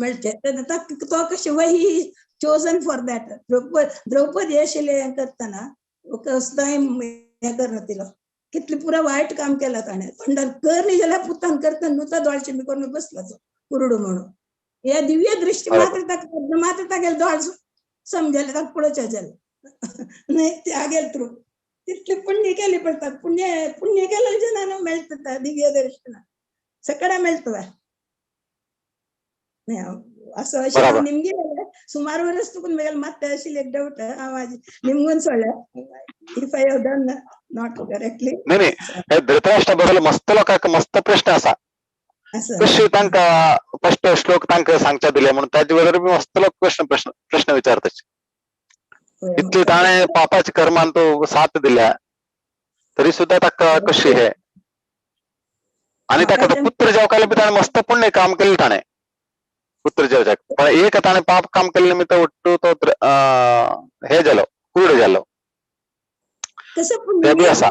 मेळचे तो कशी वय ही चोजन फॉर दॅट द्रौपदी आशिल्ले हें करतना कसताय हें करना तिलो कितली पुरा वायट काम केला ताणे पंडर कर न्ही जाल्यार पुतान करता नुता दोळचे बी करून बसला तो कुरुडू म्हणून हे दिव्य दृष्टी मात्र तागेले दोळ समजले ताका पळोवचे जालें नाही त्यागेल थ्रू तितली पुण्य केली पडतात पुण्य केलं जनानं मेळटा दिव्य दर्शन सगळ्या मेळतो असं अशें निमगे सुमार वर्स तुकून मेळ मात आशिल्ले एक डाऊट आवाज निमगून सोडल्या if I have done not correctly नाही हे धृतराष्ट्रा बद्दल मस्त लोकांक मस्त प्रश्न आसा कशी तांकां फर्स्ट श्लोक तांकां सांगच्या दिले म्हणून ताजे बद्दल बी मस्त लोक प्रश्न विचारतात इतली ताणे पापाच्या कर्मान तो साथ दिल्या तरी सुद्धा ताका कशी हे आणि ताका पुत्र जेवकाले बी ताणे मस्त पुण्य काम केले ताणे पुत्र जेवच्याक पण एक ताणे पाप काम केले निमित्त उठ्ठू तो हे जालो कुरुड जालो ते बी आसा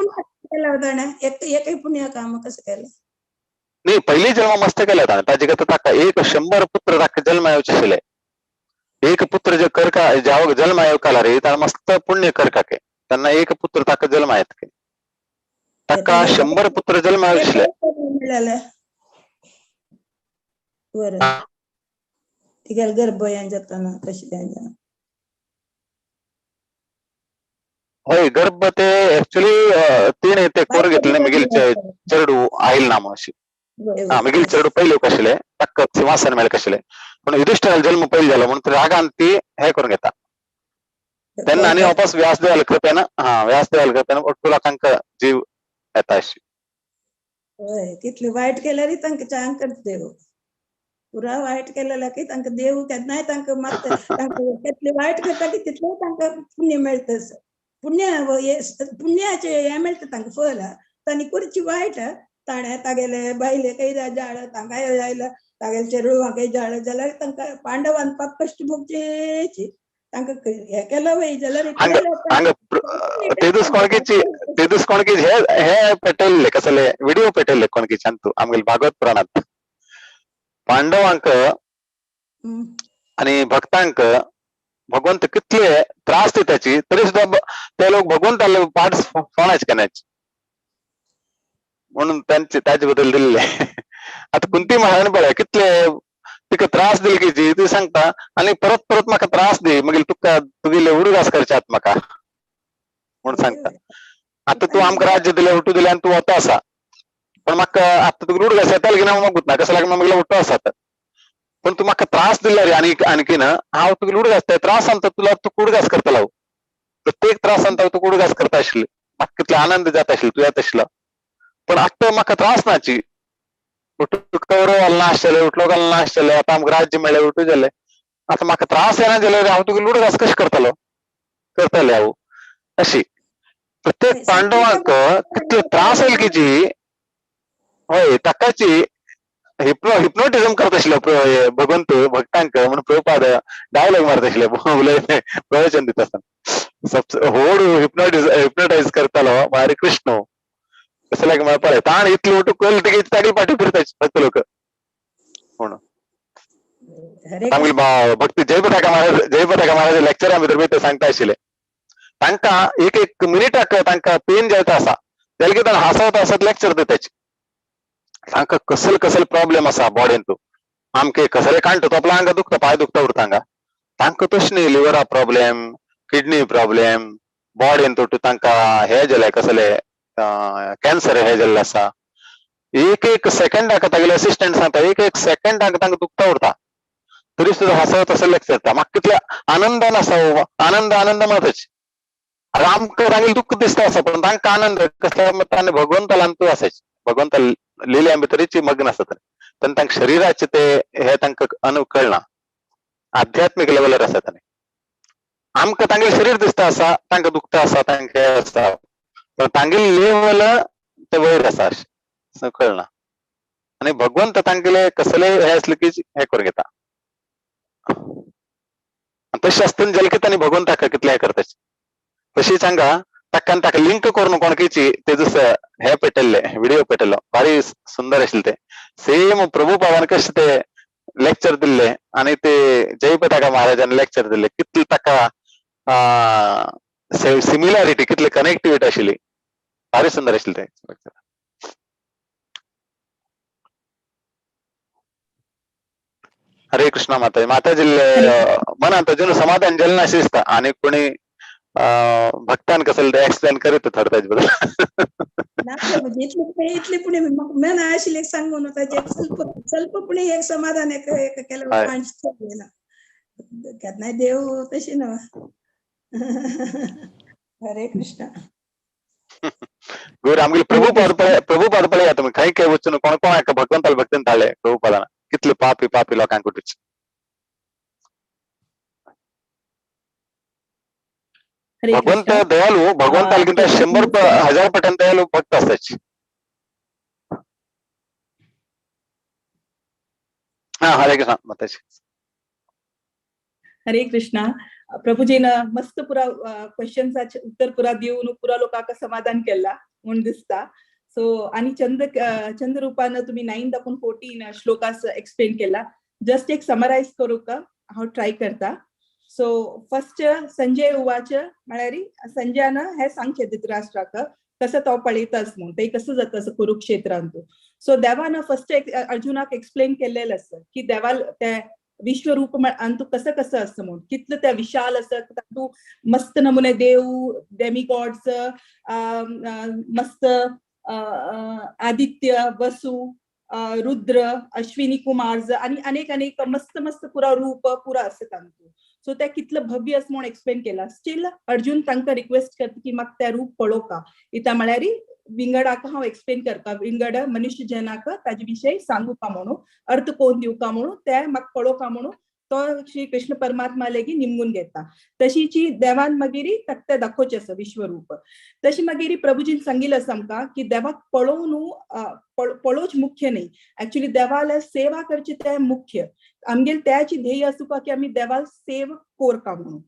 एकही पुण्य काम कसं केलं नाही पहिली जन्म मस्त केला ताणे ताजे करता ताका 100 पुत्र ताका जन्म येवचे आशिल्ले एक पुत्र जे करका ज्या जन्म येवकाला रे ताणे मस्त पुण्य करका के त्यांना एक पुत्र ताका जन्म येत के ताका 100 पुत्र जन्म येवचे तिगेल गर्भयान जाताना कशी होय गर्भ ते ऍक्च्युअली तिने ते कोर घेतले मिगील चेडू आईल नाम अशी मिगील चेडू पहिले कशिले ताका सिंहासन मेळ कशिले पण युधिष्ठिराला जन्म पहिले झाला म्हणून रागान ती हे करून घेता त्यांना आणि वापस व्यासदेवाला कृपेन ओट्टू लोकांक जीव येता अशी तितली वायट केल्यार तांकां चांग करता देव पुरा वायट केलेला की तांकां देव केन्नाय तांकां मात तांकां तितली वायट करता की तितलें तांकां पुण्य मेळटा पुण्याचे हे मेळटा तांकां फळ तांणी करची वायट ताणे तागेले बायले काही जाळ तांकां आयला तागेले चेडूवांकय जाळ जाल्यार तांकां पांडवान पाप कश्ट भोगचेची तांकां हे केलं वय जाल्यार तेदूस कोणकी हे पेटयल्ले कसले व्हिडिओ पेटयल्ले कोणकीच्यान तू आमगेले भागवत पुराणात पांडवांक आणि भक्तांक भगवंत कितले त्रास दिताची तरी सुद्धा ते लोक भगवंताला पाठ फोणाच केनाच म्हणून त्यांचे ताजे बद्दल दिल्ले आता कुंती महाराणी पळय कितले तिका त्रास दिले की ती सांगता आणि परत म्हाका त्रास दी मागीर तुका तुगेले उडगास करच्यात म्हाका म्हणून सांगता. आता तू आमकां राज्य दिलें उठू दिलें आनी तू वता आसा, पण म्हाका आतां तुका रूड घास येताले की ना म्हाका गुतना कसं लागना म्हाका उठो आसात, पण तू म्हाका त्रास दिला रे आणखीन हांव तुका रूड घासता त्रास सांगता तुला तू कूड घास करतलो, प्रत्येक त्रास सांगता तू कूड घास करता आशिल्ली, म्हाका कितलो आनंद जाता आशिल्लो तू येता आशिल्लो, पण आतां म्हाका त्रास नाची, कवरो घालना आसतले उठलो घालना आसतले, आतां आमकां राज्य मेळ्ळें उठू जालें, आतां म्हाका त्रास येना जाल्यार हांव तुका रूड घास कशें करतलो, करतले हांव अशी. प्रत्येक पांडवांक कितले त्रास येलकीची हय ताकाची हिप्नोटिझम करता आशिल्लो भगवंत भक्तांक म्हणून प्रभुपाद डायलॉग मारता आशिल्ले प्रवचन दिता आसतना व्हड हिप्नोटायज करतालो हरे कृष्ण कसं लायक मला पळय ताण इतली उठूक कळली तेगे ताडी पाटी फिरता भक्त लोक म्हणून भक्ती जयपताका महाराज लेक्चरा भितर ते सांगता आशिल्ले तांकां एक एक मिनिटाक तांकां पेन जायता आसा जाल्यार कितें हांसत हांसत लेक्चर दिताचे, तांकां कसले प्रॉब्लेम आसा बॉडीन तूं आमके कसले कांट तोपला हांगा दुखता पांय दुखता उरता हांगा तांकां तशें न्ही लिवरा प्रॉब्लेम किडनी प्रॉब्लेम बॉडीन तोट तांकां हे जाले कसले कॅन्सर हे जाल्ले आसा, एक एक सेकंडाक तागेले असिस्टंट सांगता एक एक सेकंडाक तांकां दुखता उरता तरी सुद्दां हांसत तसो लेक्चर दिता. म्हाका कितले आनंदान आसा आनंद म्हणटाच आमकां तांगेलें दुःख दिसता आसा पण तांकां आनंद कसल्या तांणी भगवंतान तूं आसाच भगवंता लिल्या भितरची मग्न आसता पण तांकां शरिराचे ते हे तांकां अनुभव कळना आध्यात्मिक लेवलार आसा तांणी आमकां तांगेलें शरीर दिसता आसा तांकां दुखता आसा तांकां हे आसा पण तांगेलें लेवल ते वयर आसा अशें कळना आनी भगवंत तांगेले कसले हे असले की हे करून घेता तशें आसतना जाल्यार की तांणी भगवंताक कितले हे करता तशीच हांगा ताका लिंक करून कोणकीची तेजस हे पेटयल्ले व्हिडिओ पेटयल्लो भारी सुंदर आशिल्ले ते सेम प्रभुपादान कशें ते लेक्चर दिल्ले आनी ते जयपताका महाराजान लेक्चर दिल्ले कितले ताका सिमिलॅरिटी कितले कनेक्टिविटी आशिल्ली भारी सुंदर आशिल्ले ते लेक्चर. हरे कृष्ण माताजी मनात अजून समाधान जल्ना अशी दिसता आणि कोणी भक्तान कसं एक्सप्लेन करीत थोडं ताजे बद्दल इतले पुणे मन आशिल्ले सांगून स्वल्प पुणे एक समाधान एक केलं नाही देव तशी ना. हरे कृष्ण गोर आमगे प्रभुपाद पळया तुम्ही काही काही वचून कोण कोण भगवंताला भक्तीन ताळले प्रभुपादान कितले पापी लोकांक कुठीच भगवंत दयालू भगवंताला 100,000 पटान दयालू भक्त असायचे. हा हरे कृष्ण माताजी. हरे कृष्णा प्रभुजीनं मस्त पुरा क्वेश्चनचा उत्तर पुरा देऊन पुरा लोकांका समाधान केला म्हणून दिसता. सो आणि चंद्र रूपानं तुम्ही 9:14 श्लोकास एक्सप्लेन केला. जस्ट एक समराइज करू का हांव ट्राय करता. सो फर्स्ट संजय उवाच म्हळ्यार संजयानं हे सांगचे धृतराष्ट्राक कसं तो पळयतास म्हणून ते कसं जाता असं कुरुक्षेत्रांत. सो देवानं फर्स्ट अर्जुनाक एक्सप्लेन केलेलं असं की देवा ते विश्वरूप तू कसं कसं असं म्हणून कितलं त्या विशाल असं तू मस्त नमुने देव डेमिगॉड्स मस्त आदित्य वसु रुद्र अश्विनी कुमार आणि अनेक मस्त मस्त पुरा रूप पुरा असं तांतू. सो त्या कितलं भव्य असं म्हणून एक्सप्लेन केला. स्टील अर्जुन तांकां रिक्वेस्ट करता की म्हाका त्या रूप पळोवका इता म्हळ्यार विंगडाक हांव एक्सप्लेन करता विंगड मनुष्य जनाक ताजे विशयी सांगूका म्हणून अर्थ कोण दिवका म्हणून ते म्हाका पळोवका म्हणून तो श्री कृष्ण परमात्मा लेगीत निमगून घेता. तशीची देवान मागीर ताका ते दाखोवचे आसा विश्वरूप. तशी मागीर प्रभुजीन सांगिल्लें आसा आमकां की देवाक पळोवच मुख्य न्ही ऍक्च्युली देवाला सेवा करची ते मुख्य आमगेल त्याची ध्येय आसूका की आमी देवाल सेव कोरका म्हणून.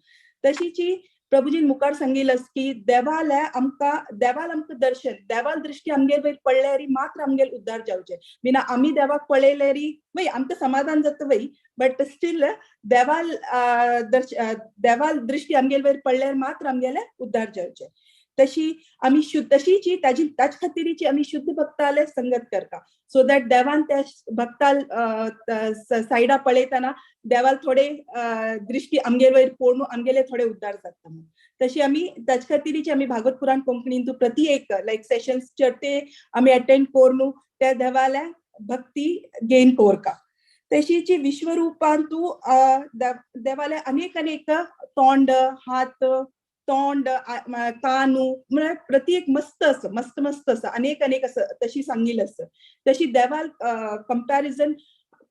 तशीची प्रभुजीन मुखार सांगिल्लें की देवाल आमकां दर्शन देवाल दृश्टी आमगेर वयर पडल्यार मात्र आमगेर उद्धार जावचे बिना आमी देवाक पळयल्यार वय आमकां समाधान जाता वय बट स्टील देवाल दृश्टी आमगेर वयर पडल्यार मात्र आमगेले उद्धार जावचे. तशी आम्ही तशीची त्याच खातीरीची आम्ही शुद्ध भक्ताले संगत करता, सो दॅट देवान त्या भक्ताल सायडा पळयतना देवाल थोडे दृष्टी आमगे वयर पडून आमगेले थोडे उद्धार जाता. तशी आम्ही त्याच खातीरीची आम्ही भागवत पुराण कोंकणीन प्रति एक लायक सेशन्स ते आम्ही अटेंड करून त्या देवाले भक्ती गेन कोरका. तशीची विश्वरूपान तू देवाले अनेक तोंड, हात, तोंड, कानू म्हणजे प्रत्येक मस्त असं अनेक असं तशी सांगिल असं. तशी देवाल कंपॅरिझन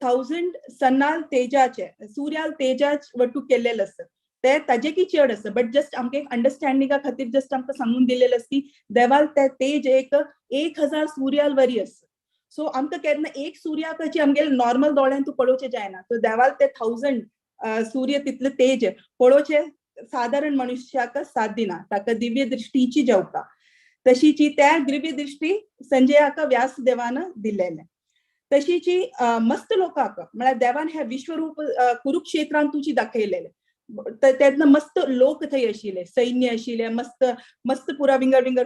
1000 सन्नाल तेजाचे सूर्याल तेजाच वटू केलेलं असं ते ताजे की चड असं. बट जस्ट आमके अंडरस्टँडिंगा खातीर जस्ट आमकां सांगून दिलेलं असं की देवाल ते तेज 1000 सूर्याल वरी असं. सो आमकां केन्ना एक सूर्याची आमगेले नॉर्मल दोळ्यान तू पळोवचें जायना, सो देवाल ते 1000 सूर्य तितले तेज पळोवचे साधारण मनुष्याक साध्य ना, ताका दिव्य दृष्टीची जेवता. तशीची त्या दिव्य दृष्टी संजयाक व्यासदेवान दिलेले. तशीची मस्त लोकांक म्हळ्यार देवान हे विश्वरूप कुरुक्षेत्रांत तुची दाखयलेले. तेन्ना मस्त लोक थंय आशिल्ले, सैन्य आशिल्ले, मस्त पुरा विंगड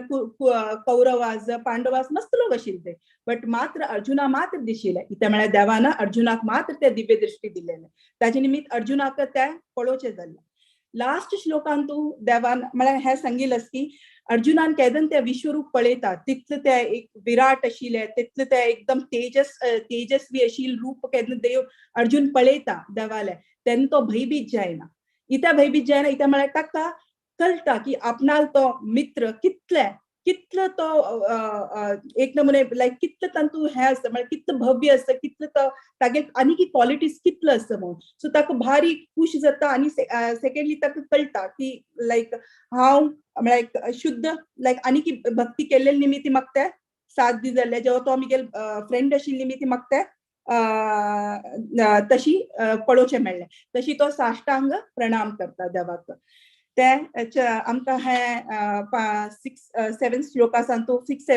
कौरवास पांडवास मस्त लोक आशिल्ले ते. बट मात्र अर्जुना मात्र दिशिल्ले कित्याक म्हळ्यार देवान अर्जुनाक मात्र ते दिव्य दृष्टी दिलेले. ताजे निमित्त अर्जुनाक ते पळोवचें जाल्ले. लास्ट श्लोकान तू देवान म्हळ्यार हे सांगिल्लें की अर्जुनान केदन ते विश्वरूप पळयता तितले ते एक विराट आशिल्ले, तितले ते एकदम तेजस्वी आशिल्ले रूप केन्ना देव अर्जुन पळयता देवाले तेन्ना तो भयभीत जायना. इत्या भयभीत जायना इत्या म्हळ्यार ताका कळटा की आपणाल तो मित्र कितलो तो एक नमुने लायक कितलो तांतू हे आसता म्हळ्यार कितलो भव्य आसता, कितलो तो तागे आनी क्वॉलिटीज कितलो आसता म्हणून. सो ताका भारी खूश जाता आनी सेकंडली ताका कळटा की लायक हांव म्हळ्यार शुद्ध लायक आनी की भक्ती केलेले निमित्त म्हाका ते साथ दी जाल्ले. जेव्हा तो आमगेल फ्रेंड आशिल्ले निमित्त म्हाका ते तशी पळोवचें मेळ्ळें. तशी तो साश्टांग प्रणाम करता देवाक. ते आमकां हे 7 श्लोकासान तू 6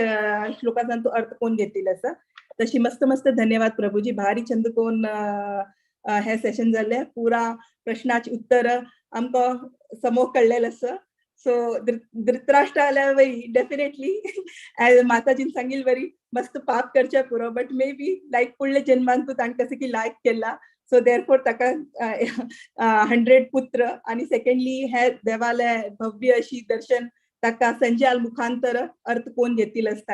श्लोकासान तू अर्थ कोण घेतिल्लो आसा. तशी मस्त धन्यवाद प्रभुजी, भारी छंद कोण हे सेशन जाल्ले. पुरा प्रश्नाची उत्तर आमकां समोर कळलेलें आसा. सो धृतराष्ट्र आल्या वरी डेफिनेटली माताजीन सांगिल वरी मस्त पाप करचे पुरो. बट मे बी लायक फुडल्या जन्मान तू तांकां कसं की लायक केला. सो देरफोर ताका 100 पुत्र आणि सेकंडली हे देवाले भव्य अशी दर्शन ताका संजयाल मुखांतर अर्थ कोण घेतिल्लो आसता.